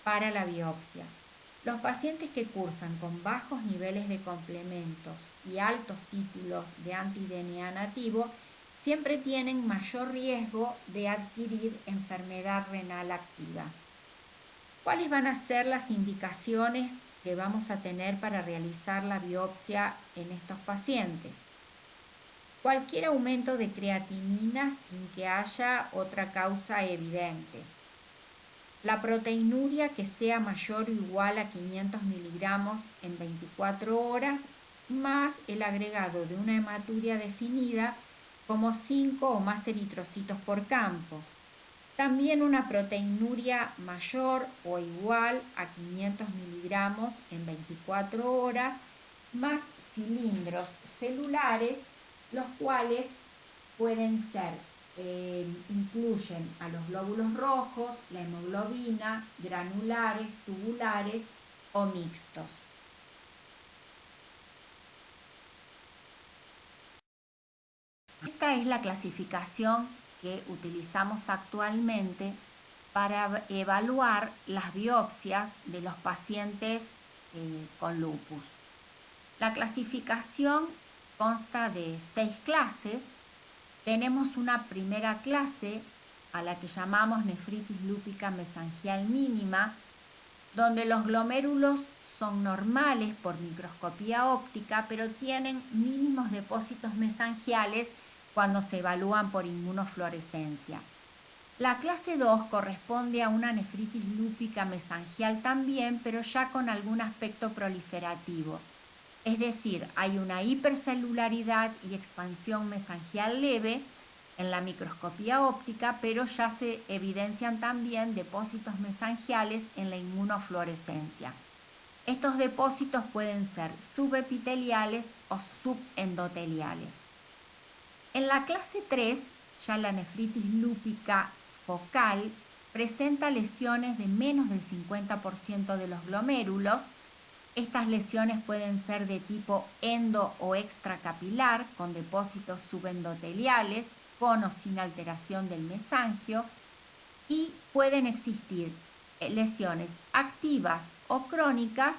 para la biopsia. Los pacientes que cursan con bajos niveles de complementos y altos títulos de anti-DNA nativo siempre tienen mayor riesgo de adquirir enfermedad renal activa. ¿Cuáles van a ser las indicaciones que vamos a tener para realizar la biopsia en estos pacientes? Cualquier aumento de creatinina sin que haya otra causa evidente. La proteinuria que sea mayor o igual a 500 miligramos en 24 horas, más el agregado de una hematuria definida como 5 o más eritrocitos por campo. También una proteinuria mayor o igual a 500 miligramos en 24 horas, más cilindros celulares, los cuales pueden ser, incluyen a los glóbulos rojos, la hemoglobina, granulares, tubulares o mixtos. Esta es la clasificación que utilizamos actualmente para evaluar las biopsias de los pacientes con lupus. La clasificación consta de 6 clases. Tenemos una primera clase a la que llamamos nefritis lúpica mesangial mínima, donde los glomérulos son normales por microscopía óptica, pero tienen mínimos depósitos mesangiales cuando se evalúan por inmunofluorescencia. La clase 2 corresponde a una nefritis lúpica mesangial también, pero ya con algún aspecto proliferativo. Es decir, hay una hipercelularidad y expansión mesangial leve en la microscopía óptica, pero ya se evidencian también depósitos mesangiales en la inmunofluorescencia. Estos depósitos pueden ser subepiteliales o subendoteliales. En la clase 3, ya la nefritis lúpica focal presenta lesiones de menos del 50% de los glomérulos. Estas lesiones pueden ser de tipo endo o extracapilar, con depósitos subendoteliales, con o sin alteración del mesangio, y pueden existir lesiones activas o crónicas.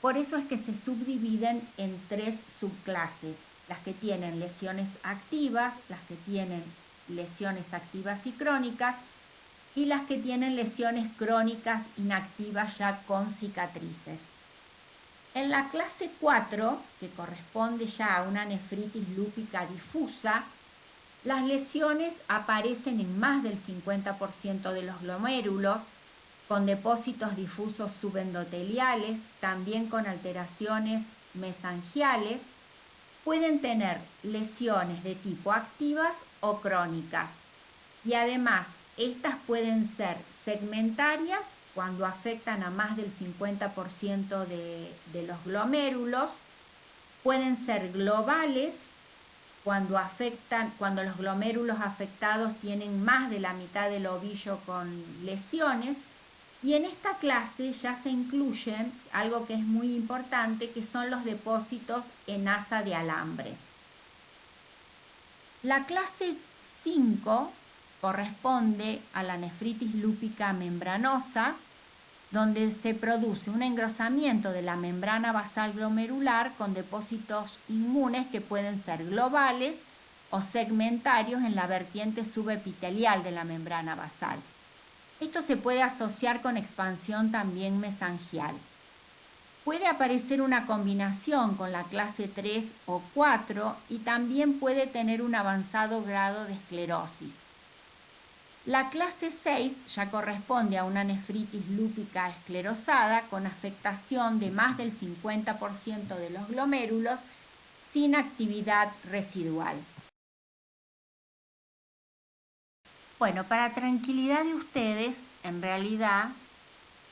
Por eso es que se subdividen en 3 subclases: las que tienen lesiones activas, las que tienen lesiones activas y crónicas, y las que tienen lesiones crónicas inactivas ya con cicatrices. En la clase 4, que corresponde ya a una nefritis lúpica difusa, Las lesiones aparecen en más del 50% de los glomérulos, con depósitos difusos subendoteliales, también con alteraciones mesangiales. Pueden tener lesiones de tipo activas o crónicas. Y además, estas pueden ser segmentarias cuando afectan a más del 50% de los glomérulos, pueden ser globales cuando los glomérulos afectados tienen más de la mitad del ovillo con lesiones. Y en esta clase ya se incluyen algo que es muy importante, que son los depósitos en asa de alambre. La clase 5 corresponde a la nefritis lúpica membranosa, donde se produce un engrosamiento de la membrana basal glomerular con depósitos inmunes que pueden ser globales o segmentarios en la vertiente subepitelial de la membrana basal. Esto se puede asociar con expansión también mesangial. Puede aparecer una combinación con la clase 3 o 4 y también puede tener un avanzado grado de esclerosis. La clase 6 ya corresponde a una nefritis lúpica esclerosada con afectación de más del 50% de los glomérulos sin actividad residual. Bueno, para tranquilidad de ustedes, en realidad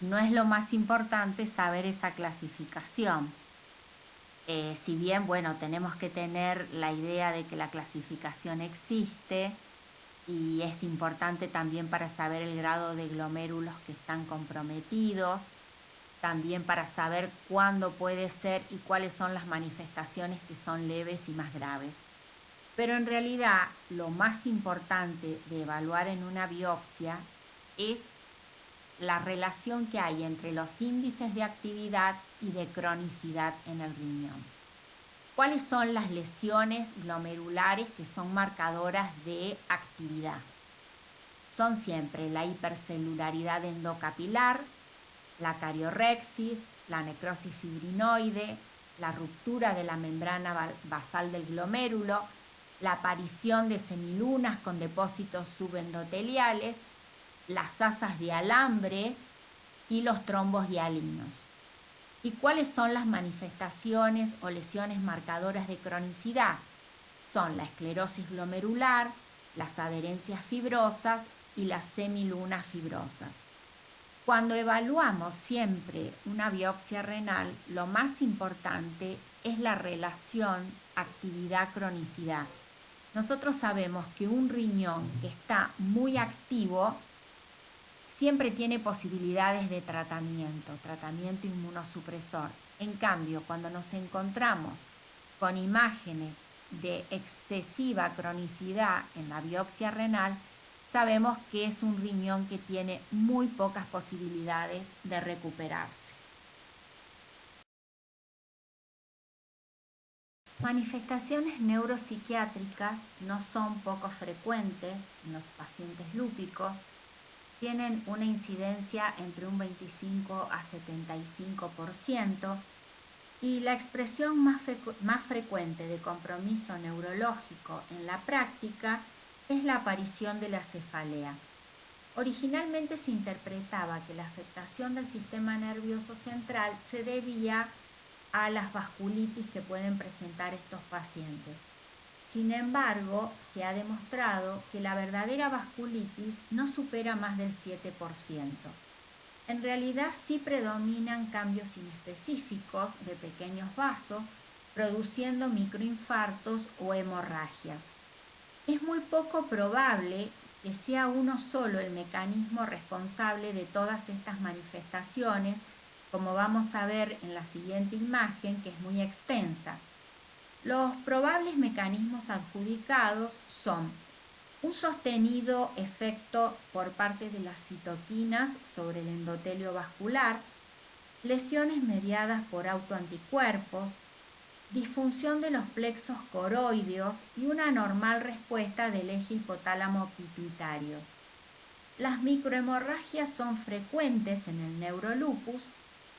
no es lo más importante saber esa clasificación. Si bien, bueno, tenemos que tener la idea de que la clasificación existe, y es importante también para saber el grado de glomérulos que están comprometidos, también para saber cuándo puede ser y cuáles son las manifestaciones que son leves y más graves. Pero en realidad lo más importante de evaluar en una biopsia es la relación que hay entre los índices de actividad y de cronicidad en el riñón. ¿Cuáles son las lesiones glomerulares que son marcadoras de actividad? Son siempre la hipercelularidad endocapilar, la cariorexis, la necrosis fibrinoide, la ruptura de la membrana basal del glomérulo, la aparición de semilunas con depósitos subendoteliales, las asas de alambre y los trombos hialinos. ¿Y cuáles son las manifestaciones o lesiones marcadoras de cronicidad? Son la esclerosis glomerular, las adherencias fibrosas y las semilunas fibrosas. Cuando evaluamos siempre una biopsia renal, lo más importante es la relación actividad-cronicidad. Nosotros sabemos que un riñón que está muy activo siempre tiene posibilidades de tratamiento inmunosupresor. En cambio, cuando nos encontramos con imágenes de excesiva cronicidad en la biopsia renal, sabemos que es un riñón que tiene muy pocas posibilidades de recuperarse. Manifestaciones neuropsiquiátricas no son poco frecuentes en los pacientes lúpicos. Tienen una incidencia entre un 25 a 75% y la expresión más frecuente de compromiso neurológico en la práctica es la aparición de la cefalea. Originalmente se interpretaba que la afectación del sistema nervioso central se debía a las vasculitis que pueden presentar estos pacientes. Sin embargo, se ha demostrado que la verdadera vasculitis no supera más del 7%. En realidad sí predominan cambios inespecíficos de pequeños vasos, produciendo microinfartos o hemorragias. Es muy poco probable que sea uno solo el mecanismo responsable de todas estas manifestaciones, como vamos a ver en la siguiente imagen, que es muy extensa. Los probables mecanismos adjudicados son un sostenido efecto por parte de las citoquinas sobre el endotelio vascular, lesiones mediadas por autoanticuerpos, disfunción de los plexos coroideos y una anormal respuesta del eje hipotálamo pituitario. Las microhemorragias son frecuentes en el neurolupus,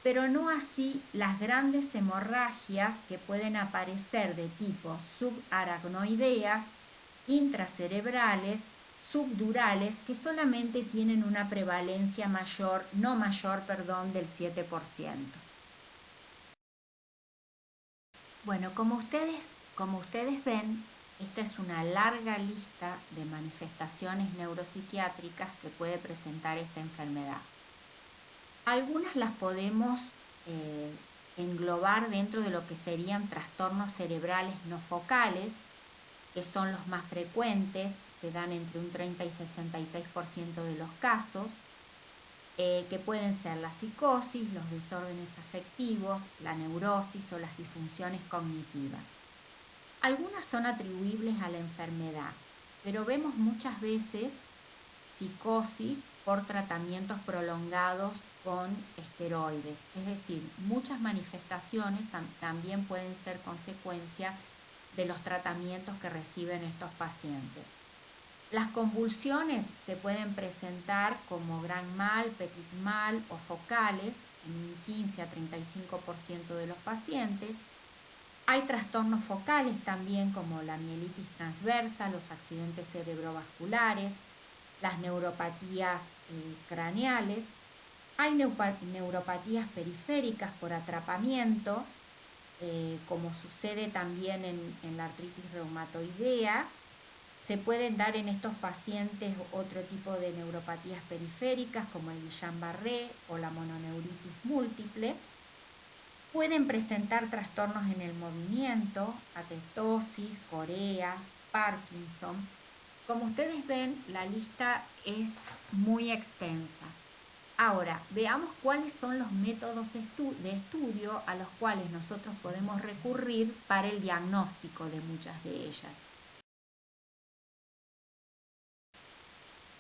pero no así las grandes hemorragias que pueden aparecer de tipo subaracnoideas intracerebrales, subdurales, que solamente tienen una prevalencia no mayor, del 7%. Bueno, como ustedes ven, esta es una larga lista de manifestaciones neuropsiquiátricas que puede presentar esta enfermedad. Algunas las podemos englobar dentro de lo que serían trastornos cerebrales no focales, que son los más frecuentes, se dan entre un 30 y 66% de los casos, que pueden ser la psicosis, los desórdenes afectivos, la neurosis o las disfunciones cognitivas. Algunas son atribuibles a la enfermedad, pero vemos muchas veces psicosis por tratamientos prolongados con esteroides, es decir, muchas manifestaciones también pueden ser consecuencia de los tratamientos que reciben estos pacientes. Las convulsiones se pueden presentar como gran mal, petit mal o focales en un 15 a 35% de los pacientes. Hay trastornos focales también como la mielitis transversa, los accidentes cerebrovasculares, las neuropatías craneales. Hay neuropatías periféricas por atrapamiento, como sucede también en la artritis reumatoidea. Se pueden dar en estos pacientes otro tipo de neuropatías periféricas como el Guillain-Barré o la mononeuritis múltiple. Pueden presentar trastornos en el movimiento, ateltosis, corea, Parkinson. Como ustedes ven, la lista es muy extensa. Ahora, veamos cuáles son los métodos de estudio a los cuales nosotros podemos recurrir para el diagnóstico de muchas de ellas.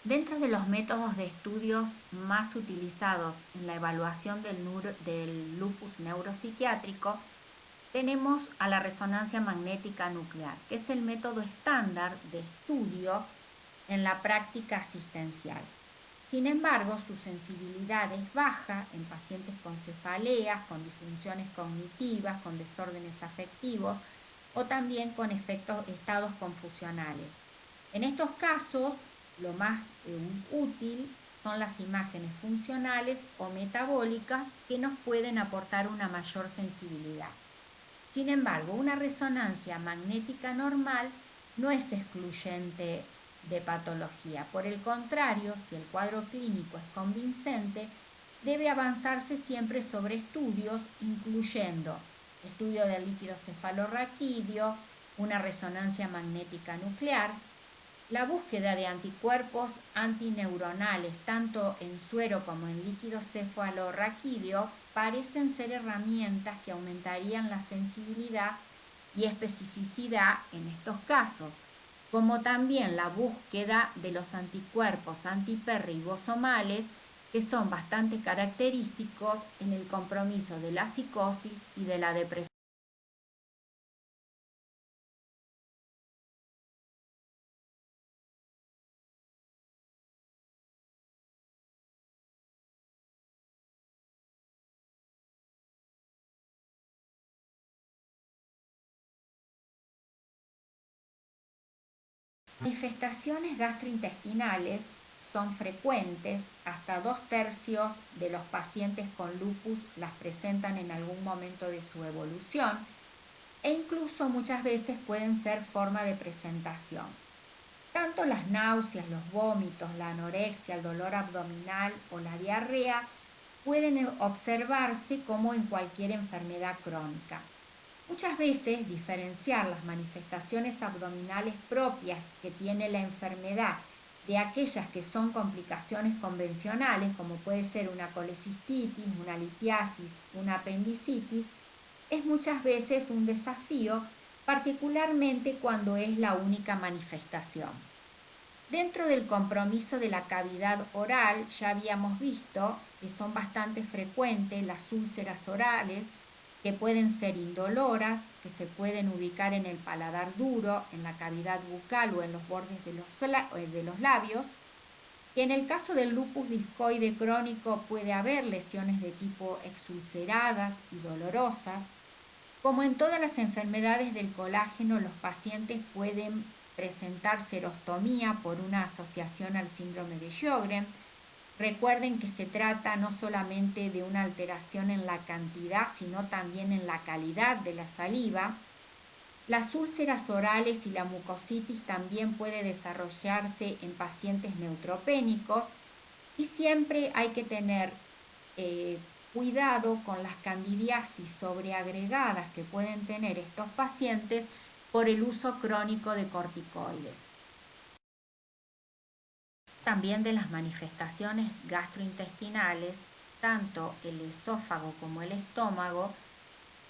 Dentro de los métodos de estudios más utilizados en la evaluación del lupus neuropsiquiátrico, tenemos a la resonancia magnética nuclear, que es el método estándar de estudio en la práctica asistencial. Sin embargo, su sensibilidad es baja en pacientes con cefaleas, con disfunciones cognitivas, con desórdenes afectivos o también con estados confusionales. En estos casos, lo más útil son las imágenes funcionales o metabólicas que nos pueden aportar una mayor sensibilidad. Sin embargo, una resonancia magnética normal no es excluyente de patología. Por el contrario, si el cuadro clínico es convincente, debe avanzarse siempre sobre estudios, incluyendo estudio del líquido cefalorraquídeo, una resonancia magnética nuclear, la búsqueda de anticuerpos antineuronales, tanto en suero como en líquido cefalorraquídeo, parecen ser herramientas que aumentarían la sensibilidad y especificidad en estos casos, como también la búsqueda de los anticuerpos antiperribosomales, que son bastante característicos en el compromiso de la psicosis y de la depresión. Las manifestaciones gastrointestinales son frecuentes, hasta 2/3 de los pacientes con lupus las presentan en algún momento de su evolución e incluso muchas veces pueden ser forma de presentación. Tanto las náuseas, los vómitos, la anorexia, el dolor abdominal o la diarrea pueden observarse como en cualquier enfermedad crónica. Muchas veces diferenciar las manifestaciones abdominales propias que tiene la enfermedad de aquellas que son complicaciones convencionales, como puede ser una colecistitis, una litiasis, una apendicitis, es muchas veces un desafío, particularmente cuando es la única manifestación. Dentro del compromiso de la cavidad oral ya habíamos visto que son bastante frecuentes las úlceras orales, que pueden ser indoloras, que se pueden ubicar en el paladar duro, en la cavidad bucal o en los bordes de los labios, que en el caso del lupus discoide crónico puede haber lesiones de tipo exulceradas y dolorosas. Como en todas las enfermedades del colágeno, los pacientes pueden presentar serostomía por una asociación al síndrome de Sjögren. Recuerden que se trata no solamente de una alteración en la cantidad, sino también en la calidad de la saliva. Las úlceras orales y la mucositis también puede desarrollarse en pacientes neutropénicos y siempre hay que tener cuidado con las candidiasis sobreagregadas que pueden tener estos pacientes por el uso crónico de corticoides. También de las manifestaciones gastrointestinales, tanto el esófago como el estómago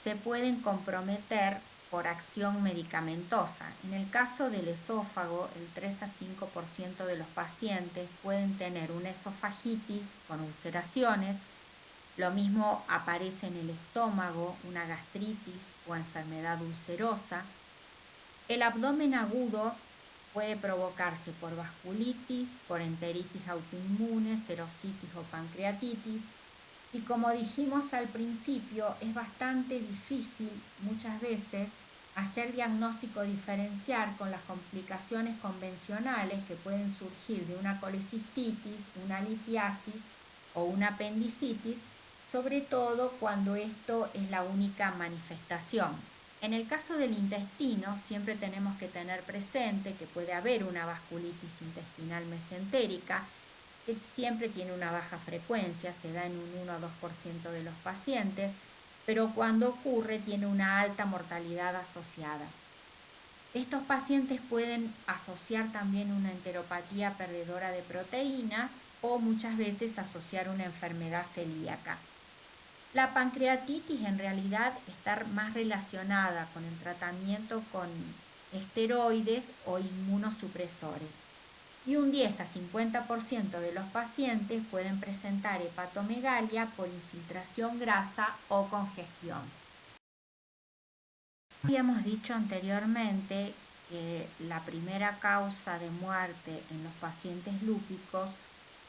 se pueden comprometer por acción medicamentosa. En el caso del esófago, el 3 a 5% de los pacientes pueden tener una esofagitis con ulceraciones. Lo mismo aparece en el estómago, una gastritis o enfermedad ulcerosa. El abdomen agudo puede provocarse por vasculitis, por enteritis autoinmune, serositis o pancreatitis. Y como dijimos al principio, es bastante difícil muchas veces hacer diagnóstico diferencial con las complicaciones convencionales que pueden surgir de una colecistitis, una litiasis o una apendicitis, sobre todo cuando esto es la única manifestación. En el caso del intestino, siempre tenemos que tener presente que puede haber una vasculitis intestinal mesentérica, que siempre tiene una baja frecuencia, se da en un 1 o 2% de los pacientes, pero cuando ocurre tiene una alta mortalidad asociada. Estos pacientes pueden asociar también una enteropatía perdedora de proteínas o muchas veces asociar una enfermedad celíaca. La pancreatitis en realidad está más relacionada con el tratamiento con esteroides o inmunosupresores. Y un 10 a 50% de los pacientes pueden presentar hepatomegalia por infiltración grasa o congestión. Habíamos dicho anteriormente que la primera causa de muerte en los pacientes lúpicos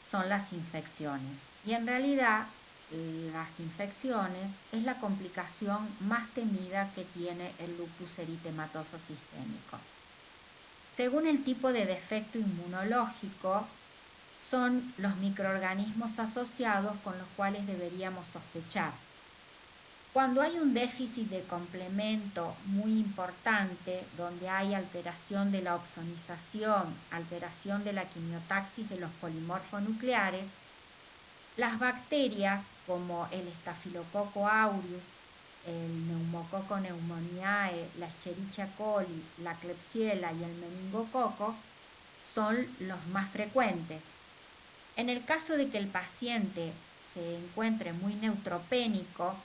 son las infecciones. Y en realidad las infecciones es la complicación más temida que tiene el lupus eritematoso sistémico. Según el tipo de defecto inmunológico, son los microorganismos asociados con los cuales deberíamos sospechar. Cuando hay un déficit de complemento muy importante, donde hay alteración de la opsonización, alteración de la quimiotaxis de los polimorfos nucleares, las bacterias como el Staphylococcus aureus, el Neumococo pneumoniae, la Escherichia coli, la Klebsiella y el meningococo son los más frecuentes. En el caso de que el paciente se encuentre muy neutropénico,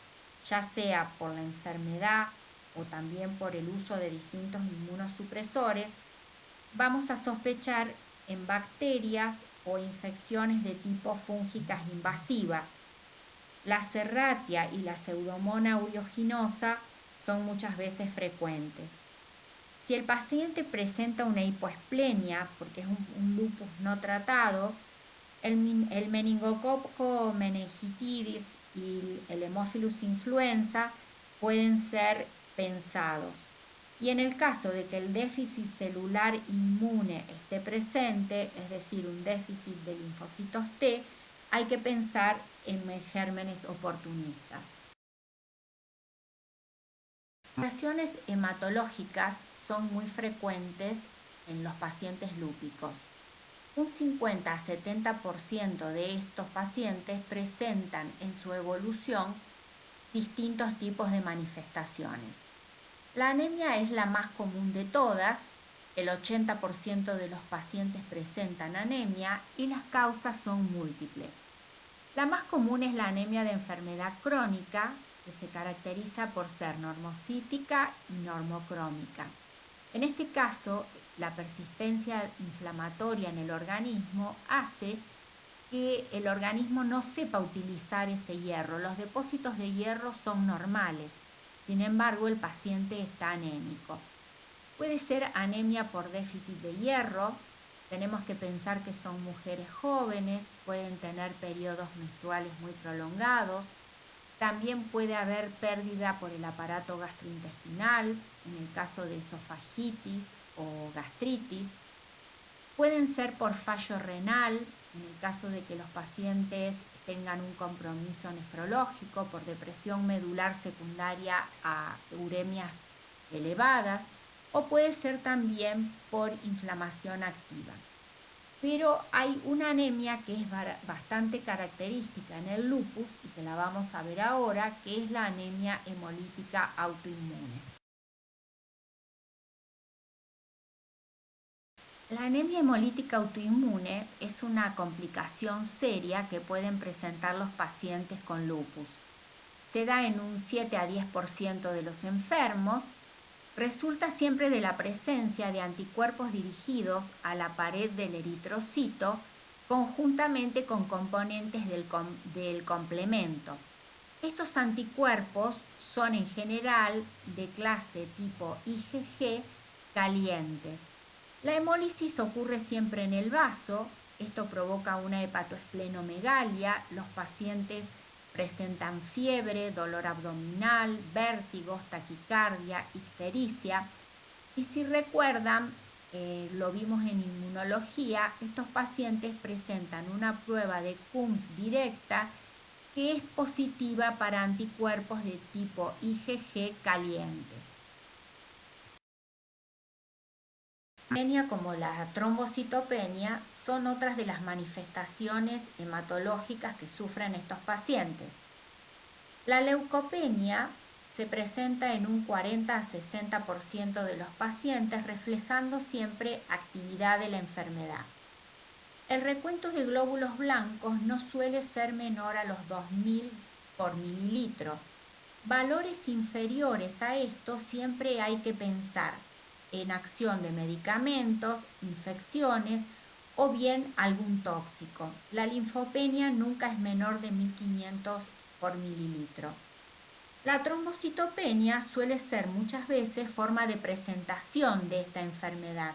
ya sea por la enfermedad o también por el uso de distintos inmunosupresores, vamos a sospechar en bacterias o infecciones de tipo fúngicas invasivas. La Serratia y la Pseudomonas aeruginosa son muchas veces frecuentes. Si el paciente presenta una hipoesplenia, porque es un lupus no tratado, el meningococo meningitidis y el Haemophilus influenza pueden ser pensados. Y en el caso de que el déficit celular inmune esté presente, es decir, un déficit de linfocitos T, hay que pensar en gérmenes oportunistas. Las manifestaciones hematológicas son muy frecuentes en los pacientes lúpicos. Un 50 a 70% de estos pacientes presentan en su evolución distintos tipos de manifestaciones. La anemia es la más común de todas, el 80% de los pacientes presentan anemia y las causas son múltiples. La más común es la anemia de enfermedad crónica, que se caracteriza por ser normocítica y normocrómica. En este caso, la persistencia inflamatoria en el organismo hace que el organismo no sepa utilizar ese hierro. Los depósitos de hierro son normales, sin embargo el paciente está anémico. Puede ser anemia por déficit de hierro, tenemos que pensar que son mujeres jóvenes, pueden tener periodos menstruales muy prolongados, también puede haber pérdida por el aparato gastrointestinal, en el caso de esofagitis o gastritis. Pueden ser por fallo renal, en el caso de que los pacientes tengan un compromiso nefrológico, por depresión medular secundaria a uremias elevadas, o puede ser también por inflamación activa. Pero hay una anemia que es bastante característica en el lupus y que la vamos a ver ahora, que es la anemia hemolítica autoinmune. La anemia hemolítica autoinmune es una complicación seria que pueden presentar los pacientes con lupus. Se da en un 7 a 10% de los enfermos. Resulta siempre de la presencia de anticuerpos dirigidos a la pared del eritrocito conjuntamente con componentes del complemento. Estos anticuerpos son en general de clase tipo IgG caliente. La hemólisis ocurre siempre en el vaso, esto provoca una hepatoesplenomegalia, los pacientes presentan fiebre, dolor abdominal, vértigos, taquicardia, ictericia. Y si recuerdan, lo vimos en inmunología, estos pacientes presentan una prueba de Coombs directa que es positiva para anticuerpos de tipo IgG caliente. Anemia como la trombocitopenia son otras de las manifestaciones hematológicas que sufren estos pacientes. La leucopenia se presenta en un 40 a 60% de los pacientes, reflejando siempre actividad de la enfermedad. El recuento de glóbulos blancos no suele ser menor a los 2000 por mililitro. Valores inferiores a esto siempre hay que pensar en acción de medicamentos, infecciones o bien algún tóxico. La linfopenia nunca es menor de 1500 por mililitro. La trombocitopenia suele ser muchas veces forma de presentación de esta enfermedad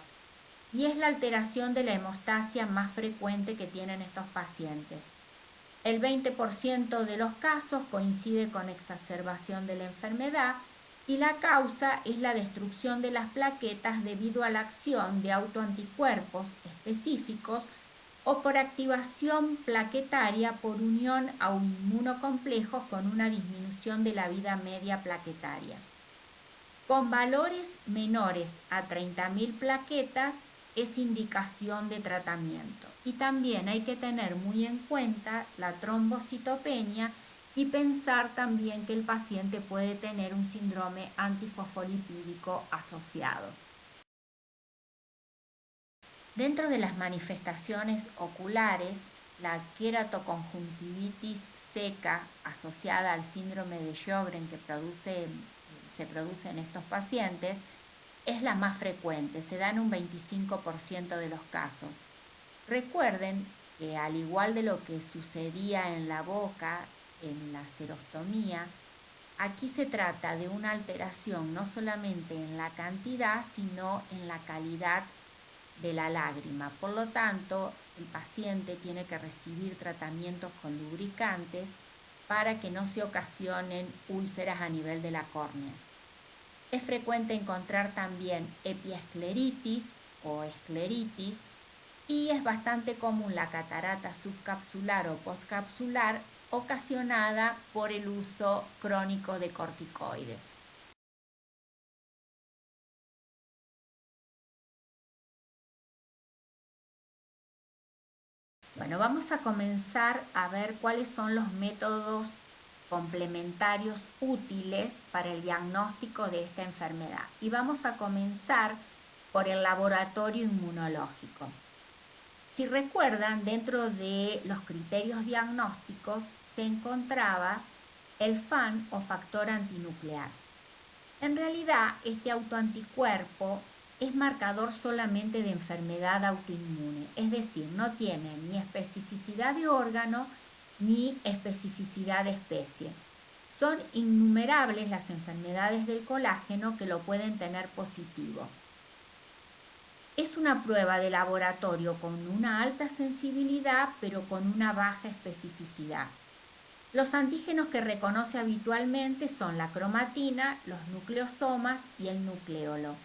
y es la alteración de la hemostasia más frecuente que tienen estos pacientes. El 20% de los casos coincide con exacerbación de la enfermedad y la causa es la destrucción de las plaquetas debido a la acción de autoanticuerpos específicos o por activación plaquetaria por unión a un inmunocomplejo con una disminución de la vida media plaquetaria. Con valores menores a 30.000 plaquetas es indicación de tratamiento. Y también hay que tener muy en cuenta la trombocitopenia y pensar también que el paciente puede tener un síndrome antifosfolipídico asociado. Dentro de las manifestaciones oculares, la queratoconjuntivitis seca asociada al síndrome de Sjögren que se produce en estos pacientes es la más frecuente, se da en un 25% de los casos. Recuerden que al igual de lo que sucedía en la boca, en la serostomía, aquí se trata de una alteración no solamente en la cantidad, sino en la calidad de la lágrima. Por lo tanto, el paciente tiene que recibir tratamientos con lubricantes para que no se ocasionen úlceras a nivel de la córnea. Es frecuente encontrar también epiescleritis o escleritis y es bastante común la catarata subcapsular o postcapsular ocasionada por el uso crónico de corticoides. Bueno, vamos a comenzar a ver cuáles son los métodos complementarios útiles para el diagnóstico de esta enfermedad. Y vamos a comenzar por el laboratorio inmunológico. Si recuerdan, dentro de los criterios diagnósticos se encontraba el FAN o factor antinuclear. En realidad, este autoanticuerpo es marcador solamente de enfermedad autoinmune, es decir, no tiene ni especificidad de órgano ni especificidad de especie. Son innumerables las enfermedades del colágeno que lo pueden tener positivo. Es una prueba de laboratorio con una alta sensibilidad, pero con una baja especificidad. Los antígenos que reconoce habitualmente son la cromatina, los nucleosomas y el nucleolo.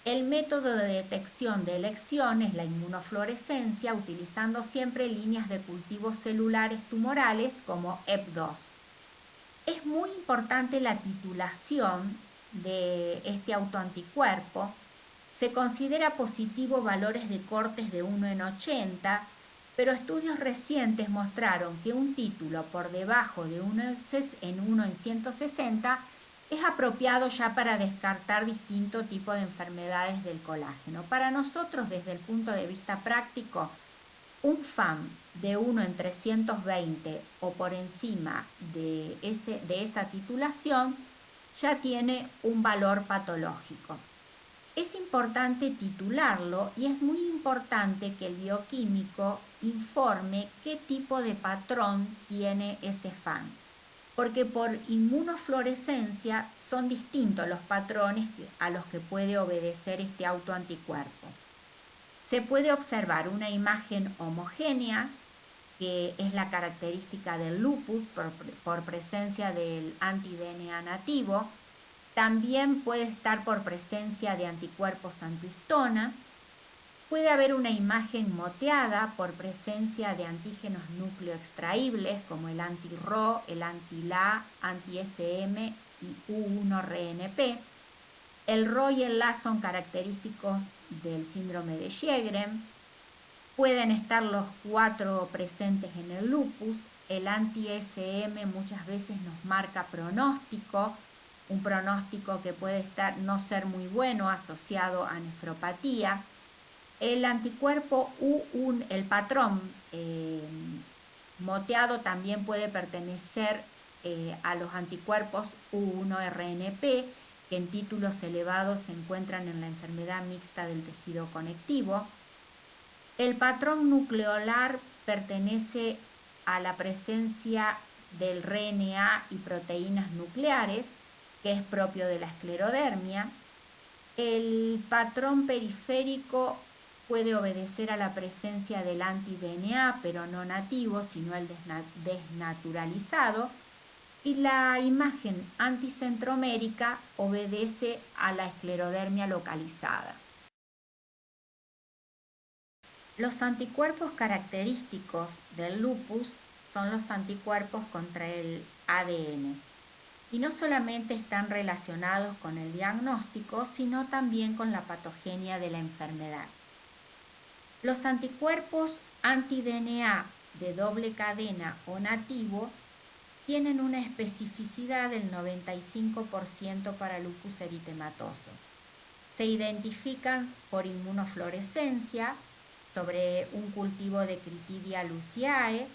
El método de detección de elección es la inmunofluorescencia, utilizando siempre líneas de cultivos celulares tumorales como EP2. Es muy importante la titulación de este autoanticuerpo. Se considera positivo valores de cortes de 1 en 80, pero estudios recientes mostraron que un título por debajo de 1 en 160 es apropiado ya para descartar distintos tipos de enfermedades del colágeno. Para nosotros, desde el punto de vista práctico, un FAM de 1 en 320 o por encima de esa titulación ya tiene un valor patológico. Es importante titularlo y es muy importante que el bioquímico informe qué tipo de patrón tiene ese FAM, porque por inmunofluorescencia son distintos los patrones a los que puede obedecer este autoanticuerpo. Se puede observar una imagen homogénea, que es la característica del lupus por presencia del anti-DNA nativo. También puede estar por presencia de anticuerpos anti-histona. Puede haber una imagen moteada por presencia de antígenos núcleo extraíbles como el anti-Ro, el anti-La, anti-SM y U1-RNP. El Ro y el La son característicos del síndrome de Sjögren. Pueden estar los 4 presentes en el lupus. El anti-SM muchas veces nos marca pronóstico, un pronóstico que puede no ser muy bueno, asociado a nefropatía. El anticuerpo U1, el patrón moteado, también puede pertenecer a los anticuerpos U1-RNP, que en títulos elevados se encuentran en la enfermedad mixta del tejido conectivo. El patrón nucleolar pertenece a la presencia del RNA y proteínas nucleares, que es propio de la esclerodermia. El patrón periférico puede obedecer a la presencia del anti-DNA, pero no nativo, sino el desnaturalizado. Y la imagen anticentromérica obedece a la esclerodermia localizada. Los anticuerpos característicos del lupus son los anticuerpos contra el ADN. Y no solamente están relacionados con el diagnóstico, sino también con la patogenia de la enfermedad. Los anticuerpos anti-DNA de doble cadena o nativo tienen una especificidad del 95% para lupus eritematoso. Se identifican por inmunofluorescencia sobre un cultivo de Critidia luciae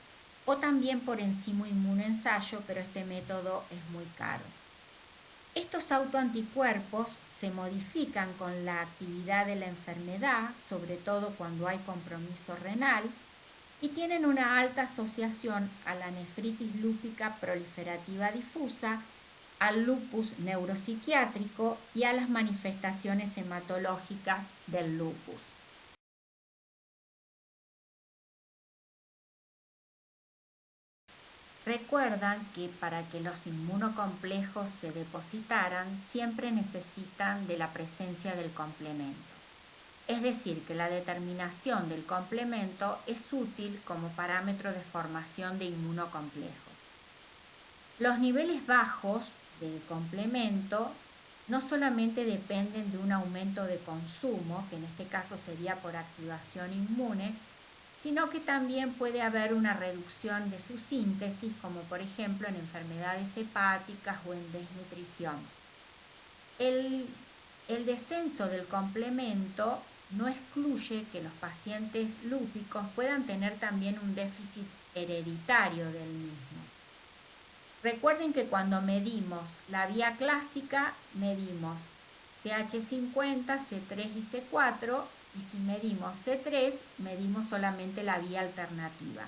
o también por enzimo inmunoensayo, pero este método es muy caro. Estos autoanticuerpos se modifican con la actividad de la enfermedad, sobre todo cuando hay compromiso renal, y tienen una alta asociación a la nefritis lúpica proliferativa difusa, al lupus neuropsiquiátrico y a las manifestaciones hematológicas del lupus. Recuerdan que para que los inmunocomplejos se depositaran, siempre necesitan de la presencia del complemento. Es decir, que la determinación del complemento es útil como parámetro de formación de inmunocomplejos. Los niveles bajos del complemento no solamente dependen de un aumento de consumo, que en este caso sería por activación inmune, sino que también puede haber una reducción de su síntesis, como por ejemplo en enfermedades hepáticas o en desnutrición. El descenso del complemento no excluye que los pacientes lúpicos puedan tener también un déficit hereditario del mismo. Recuerden que cuando medimos la vía clásica, medimos CH50, C3 y C4, y si medimos C3, medimos solamente la vía alternativa.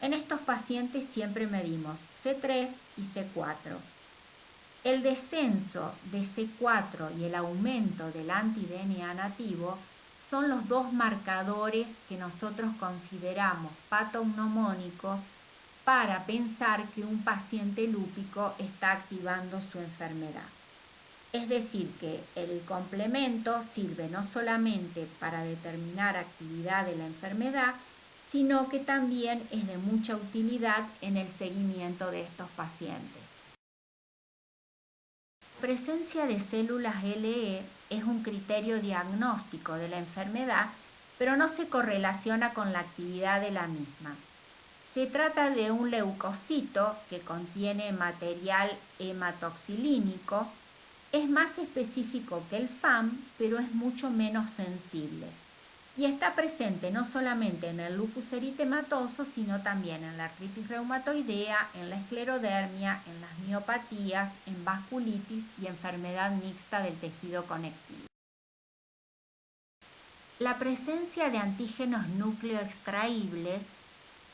En estos pacientes siempre medimos C3 y C4. El descenso de C4 y el aumento del anti-DNA nativo son los dos marcadores que nosotros consideramos patognomónicos para pensar que un paciente lúpico está activando su enfermedad. Es decir, que el complemento sirve no solamente para determinar actividad de la enfermedad, sino que también es de mucha utilidad en el seguimiento de estos pacientes. La presencia de células LE es un criterio diagnóstico de la enfermedad, pero no se correlaciona con la actividad de la misma. Se trata de un leucocito que contiene material hematoxilínico. Es más específico que el FAM, pero es mucho menos sensible. Y está presente no solamente en el lupus eritematoso, sino también en la artritis reumatoidea, en la esclerodermia, en las miopatías, en vasculitis y enfermedad mixta del tejido conectivo. La presencia de antígenos núcleo extraíbles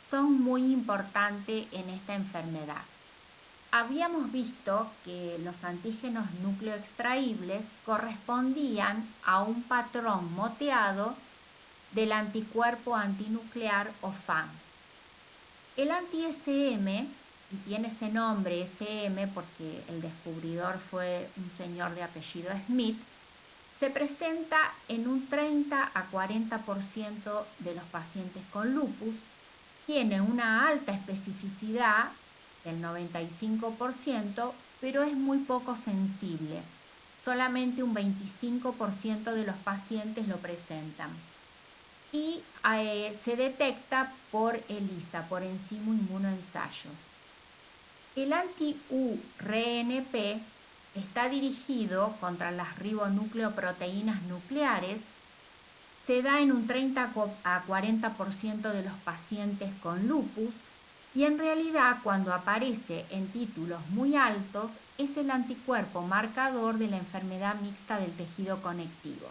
son muy importantes en esta enfermedad. Habíamos visto que los antígenos núcleo extraíbles correspondían a un patrón moteado del anticuerpo antinuclear o FAM. El anti-SM, y tiene ese nombre SM porque el descubridor fue un señor de apellido Smith, se presenta en un 30 a 40% de los pacientes con lupus, tiene una alta especificidad del 95%, pero es muy poco sensible. Solamente un 25% de los pacientes lo presentan. Y se detecta por ELISA, por enzimo inmunoensayo. El anti-URNP está dirigido contra las ribonucleoproteínas nucleares, se da en un 30 a 40% de los pacientes con lupus y en realidad cuando aparece en títulos muy altos es el anticuerpo marcador de la enfermedad mixta del tejido conectivo.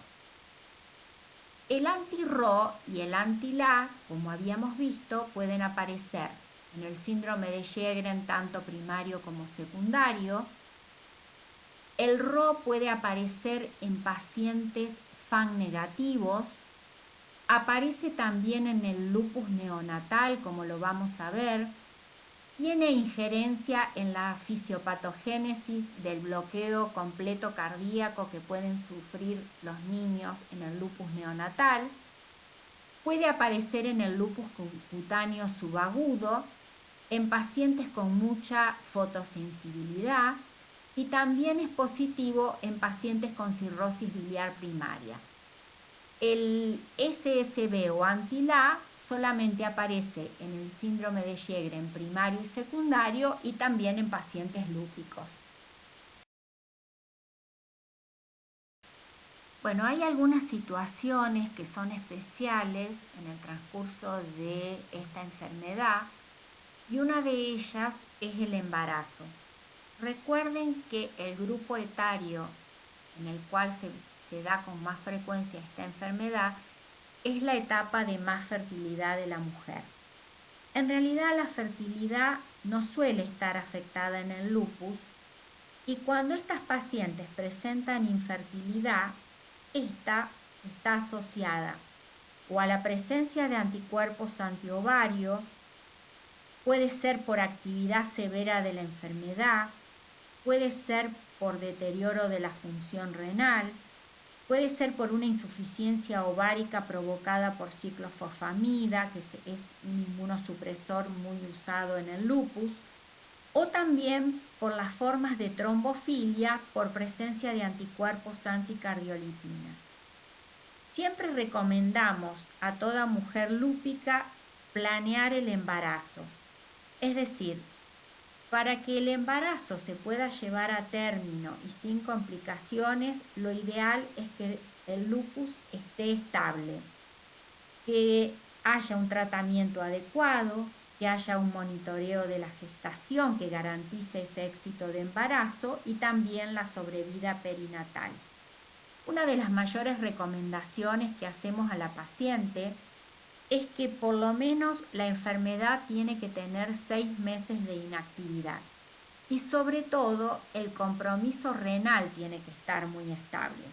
El anti-Ro y el anti-La, como habíamos visto, pueden aparecer en el síndrome de Sjögren tanto primario como secundario. El Ro puede aparecer en pacientes FAM negativos. Aparece también en el lupus neonatal, como lo vamos a ver. Tiene injerencia en la fisiopatogénesis del bloqueo completo cardíaco que pueden sufrir los niños en el lupus neonatal. Puede aparecer en el lupus cutáneo subagudo, en pacientes con mucha fotosensibilidad y también es positivo en pacientes con cirrosis biliar primaria. El SSB o anti-La solamente aparece en el síndrome de Sjögren primario y secundario y también en pacientes lúpicos. Bueno, hay algunas situaciones que son especiales en el transcurso de esta enfermedad y una de ellas es el embarazo. Recuerden que el grupo etario en el cual se da con más frecuencia esta enfermedad es la etapa de más fertilidad de la mujer. En realidad la fertilidad no suele estar afectada en el lupus y cuando estas pacientes presentan infertilidad, esta está asociada o a la presencia de anticuerpos antiovario, puede ser por actividad severa de la enfermedad, puede ser por deterioro de la función renal, puede ser por una insuficiencia ovárica provocada por ciclofosfamida, que es un inmunosupresor muy usado en el lupus, o también por las formas de trombofilia por presencia de anticuerpos anticardiolitina. Siempre recomendamos a toda mujer lúpica planear el embarazo, es decir, para que el embarazo se pueda llevar a término y sin complicaciones, lo ideal es que el lupus esté estable, que haya un tratamiento adecuado, que haya un monitoreo de la gestación que garantice ese éxito de embarazo y también la sobrevida perinatal. Una de las mayores recomendaciones que hacemos a la paciente es que por lo menos la enfermedad tiene que tener 6 meses de inactividad y sobre todo el compromiso renal tiene que estar muy estable.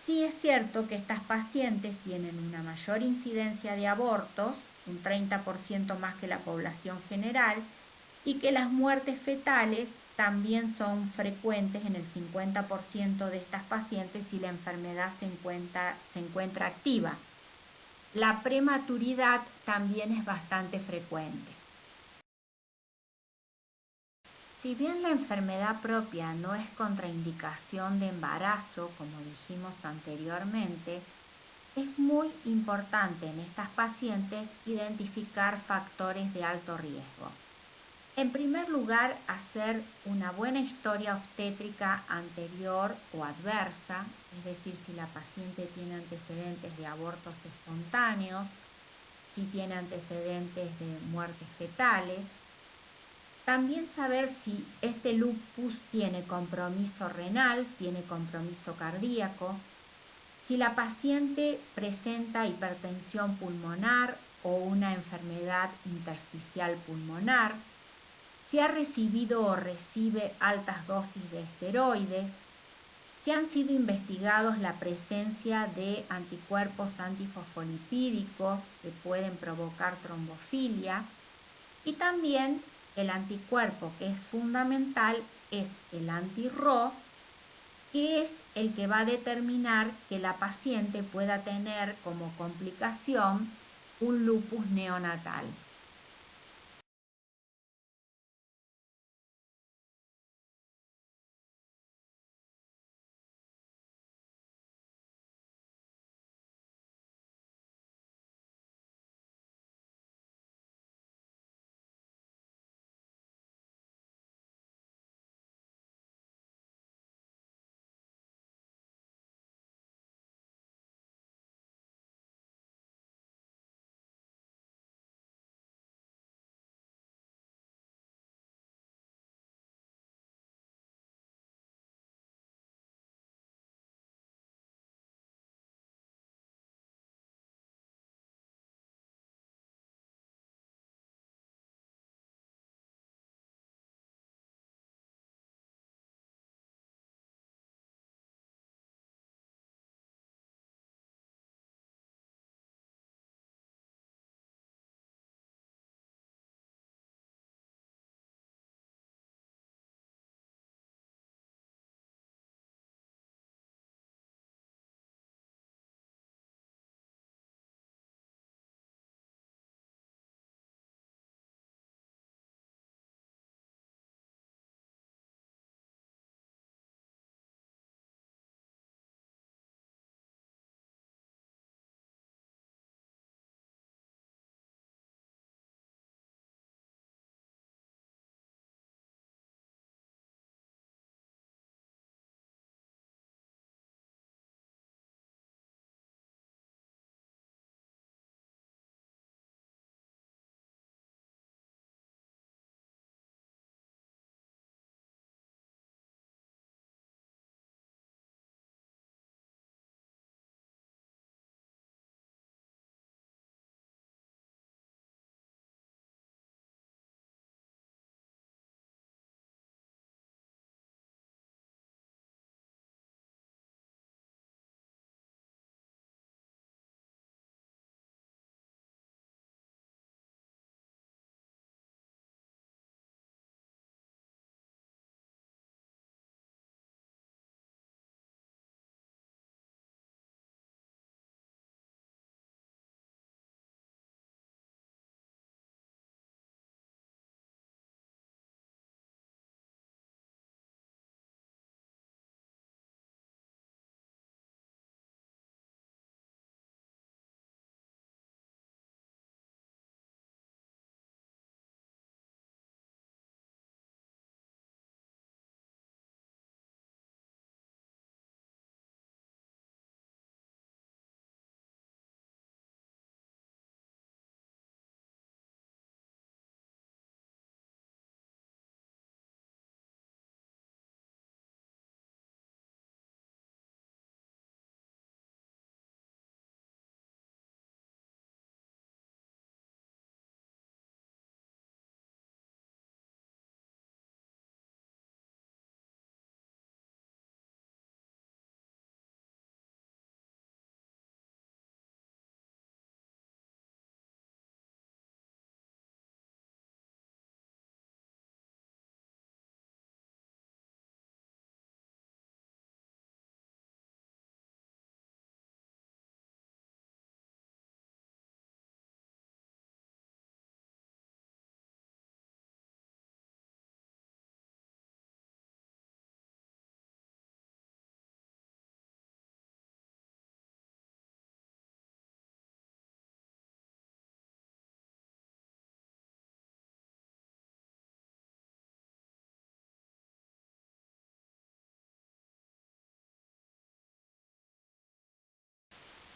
Sí es cierto que estas pacientes tienen una mayor incidencia de abortos, un 30% más que la población general, y que las muertes fetales también son frecuentes en el 50% de estas pacientes si la enfermedad se encuentra activa. La prematuridad también es bastante frecuente. Si bien la enfermedad propia no es contraindicación de embarazo, como dijimos anteriormente, es muy importante en estas pacientes identificar factores de alto riesgo. En primer lugar, hacer una buena historia obstétrica anterior o adversa, es decir, si la paciente tiene antecedentes de abortos espontáneos, si tiene antecedentes de muertes fetales. También saber si este lupus tiene compromiso renal, tiene compromiso cardíaco, si la paciente presenta hipertensión pulmonar o una enfermedad intersticial pulmonar, si ha recibido o recibe altas dosis de esteroides, si han sido investigados la presencia de anticuerpos antifosfolipídicos que pueden provocar trombofilia, y también el anticuerpo que es fundamental es el anti-Ro, que es el que va a determinar que la paciente pueda tener como complicación un lupus neonatal.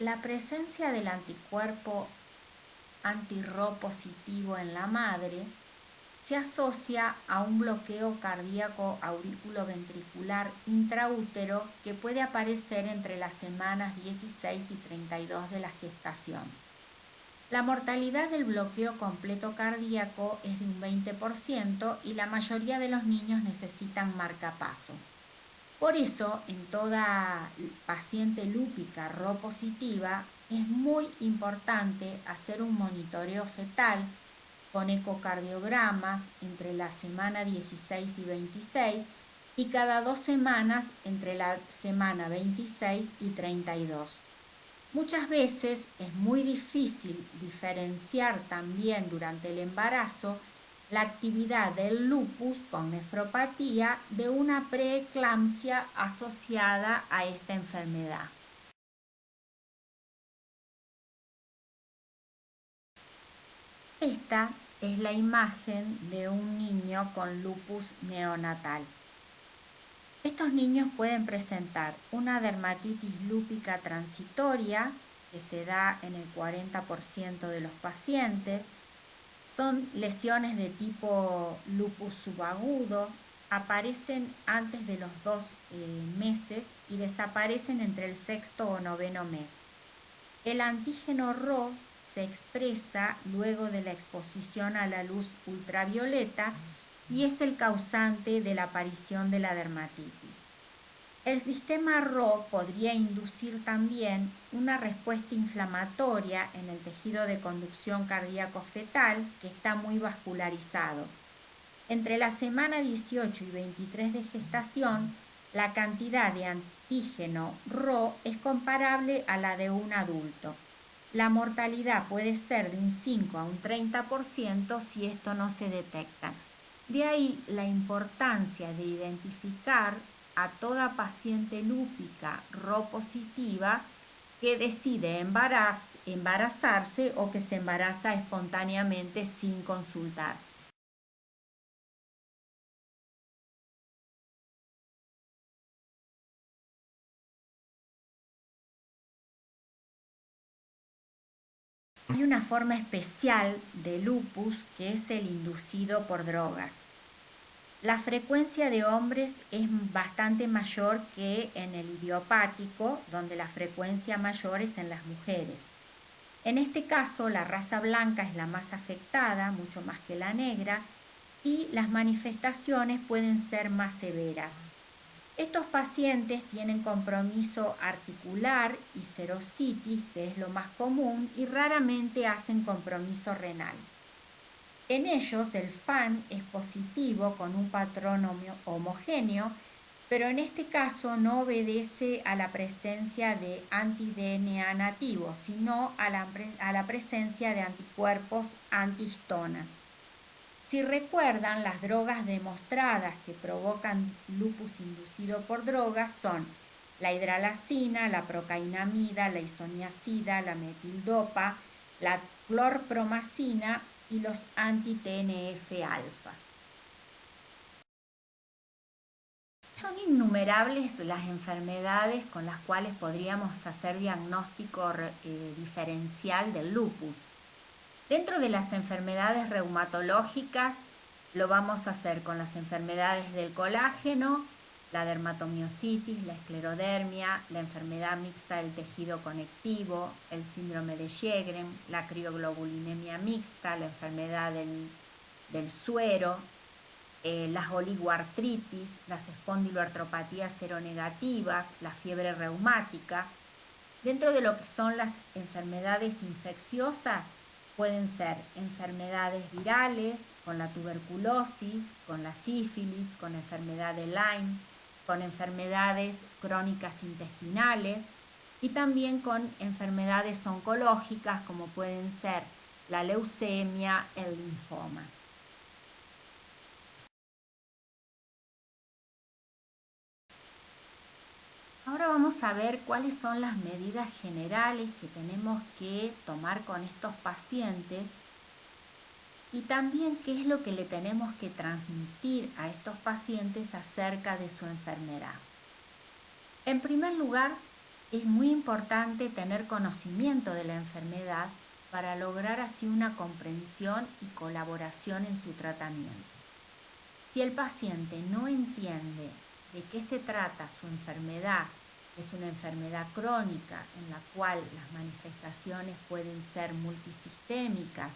La presencia del anticuerpo anti-Ro positivo en la madre se asocia a un bloqueo cardíaco auriculoventricular intraútero que puede aparecer entre las semanas 16 y 32 de la gestación. La mortalidad del bloqueo completo cardíaco es de un 20% y la mayoría de los niños necesitan marcapaso. Por eso, en toda paciente lúpica Ro positiva es muy importante hacer un monitoreo fetal con ecocardiogramas entre la semana 16 y 26 y cada 2 semanas entre la semana 26 y 32. Muchas veces es muy difícil diferenciar también durante el embarazo la actividad del lupus con nefropatía de una preeclampsia asociada a esta enfermedad. Esta es la imagen de un niño con lupus neonatal. Estos niños pueden presentar una dermatitis lúpica transitoria, que se da en el 40% de los pacientes. Son lesiones de tipo lupus subagudo, aparecen antes de los 2 meses y desaparecen entre el 6º o 9º mes. El antígeno Ro se expresa luego de la exposición a la luz ultravioleta y es el causante de la aparición de la dermatitis. El sistema Ro podría inducir también una respuesta inflamatoria en el tejido de conducción cardíaco-fetal que está muy vascularizado. Entre la semana 18 y 23 de gestación, la cantidad de antígeno Ro es comparable a la de un adulto. La mortalidad puede ser de un 5 a un 30% si esto no se detecta. De ahí la importancia de identificar a toda paciente lúpica Ro positiva que decide embarazarse o que se embaraza espontáneamente sin consultar. Hay una forma especial de lupus que es el inducido por drogas. La frecuencia de hombres es bastante mayor que en el idiopático, donde la frecuencia mayor es en las mujeres. En este caso, la raza blanca es la más afectada, mucho más que la negra, y las manifestaciones pueden ser más severas. Estos pacientes tienen compromiso articular y serositis, que es lo más común, y raramente hacen compromiso renal. En ellos el FAN es positivo con un patrón homogéneo, pero en este caso no obedece a la presencia de anti-DNA nativos, sino a la presencia de anticuerpos antihistona. Si recuerdan, las drogas demostradas que provocan lupus inducido por drogas son la hidralazina, la procainamida, la isoniazida, la metildopa, la clorpromazina y los anti-TNF-alfa. Son innumerables las enfermedades con las cuales podríamos hacer diagnóstico diferencial del lupus. Dentro de las enfermedades reumatológicas lo vamos a hacer con las enfermedades del colágeno, la dermatomiositis, la esclerodermia, la enfermedad mixta del tejido conectivo, el síndrome de Sjögren, la crioglobulinemia mixta, la enfermedad del suero, las oligoartritis, las espondiloartropatías seronegativas, la fiebre reumática. Dentro de lo que son las enfermedades infecciosas, pueden ser enfermedades virales, con la tuberculosis, con la sífilis, con enfermedad de Lyme, con enfermedades crónicas intestinales y también con enfermedades oncológicas como pueden ser la leucemia, el linfoma. Ahora vamos a ver cuáles son las medidas generales que tenemos que tomar con estos pacientes y también qué es lo que le tenemos que transmitir a estos pacientes acerca de su enfermedad. En primer lugar, es muy importante tener conocimiento de la enfermedad para lograr así una comprensión y colaboración en su tratamiento. Si el paciente no entiende de qué se trata su enfermedad, es una enfermedad crónica en la cual las manifestaciones pueden ser multisistémicas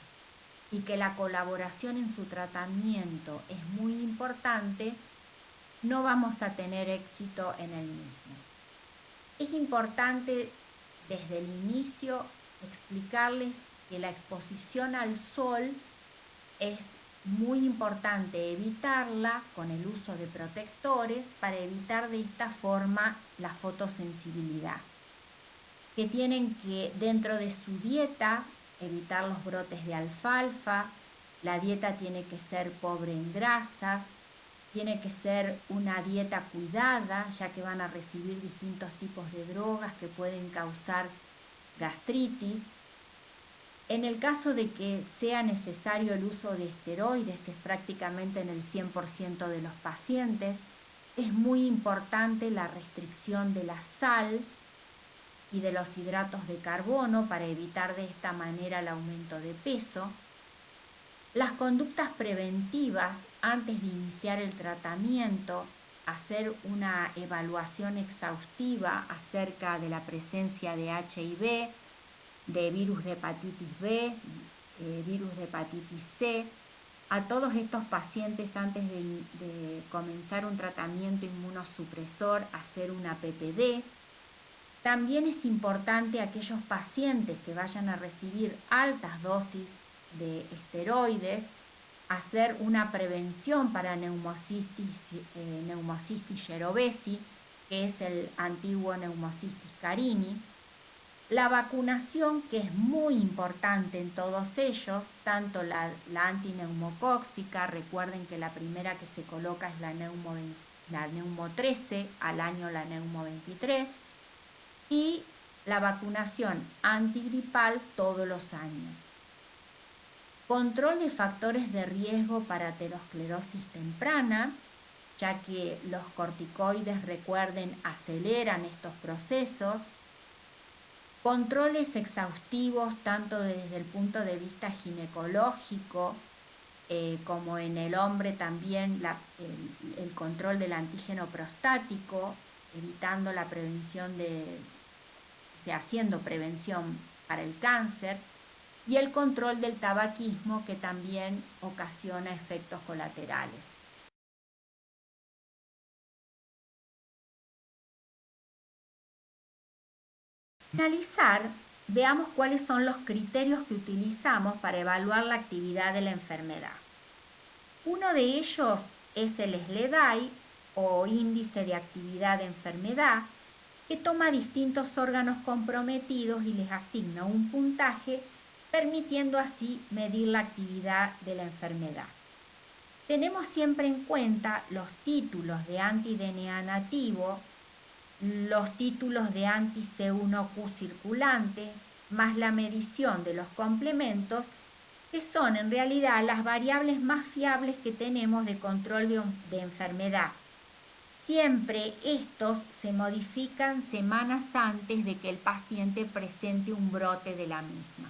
y que la colaboración en su tratamiento es muy importante, no vamos a tener éxito en el mismo. Es importante desde el inicio explicarles que la exposición al sol es muy importante evitarla con el uso de protectores para evitar de esta forma la fotosensibilidad. Que tienen que, dentro de su dieta, evitar los brotes de alfalfa, la dieta tiene que ser pobre en grasas, tiene que ser una dieta cuidada, ya que van a recibir distintos tipos de drogas que pueden causar gastritis. En el caso de que sea necesario el uso de esteroides, que es prácticamente en el 100% de los pacientes, es muy importante la restricción de la sal y de los hidratos de carbono para evitar de esta manera el aumento de peso. Las conductas preventivas antes de iniciar el tratamiento, hacer una evaluación exhaustiva acerca de la presencia de HIV, de virus de hepatitis B, virus de hepatitis C. A todos estos pacientes antes de comenzar un tratamiento inmunosupresor, hacer una PPD. También es importante aquellos pacientes que vayan a recibir altas dosis de esteroides, hacer una prevención para neumocistis jirovecii, que es el antiguo neumocistis carini. La vacunación, que es muy importante en todos ellos, tanto la antineumocóxica, recuerden que la primera que se coloca es la neumo 13, al año la neumo 23, y la vacunación antigripal todos los años. Control de factores de riesgo para aterosclerosis temprana, ya que los corticoides, recuerden, aceleran estos procesos. Controles exhaustivos tanto desde el punto de vista ginecológico como en el hombre también el control del antígeno prostático, evitando la prevención haciendo prevención para el cáncer, y el control del tabaquismo, que también ocasiona efectos colaterales. Para finalizar, veamos cuáles son los criterios que utilizamos para evaluar la actividad de la enfermedad. Uno de ellos es el SLEDAI, o índice de actividad de enfermedad, que toma distintos órganos comprometidos y les asigna un puntaje, permitiendo así medir la actividad de la enfermedad. Tenemos siempre en cuenta los títulos de anti-DNA nativo, los títulos de anti-C1Q circulante, más la medición de los complementos, que son en realidad las variables más fiables que tenemos de control de enfermedad. Siempre estos se modifican semanas antes de que el paciente presente un brote de la misma.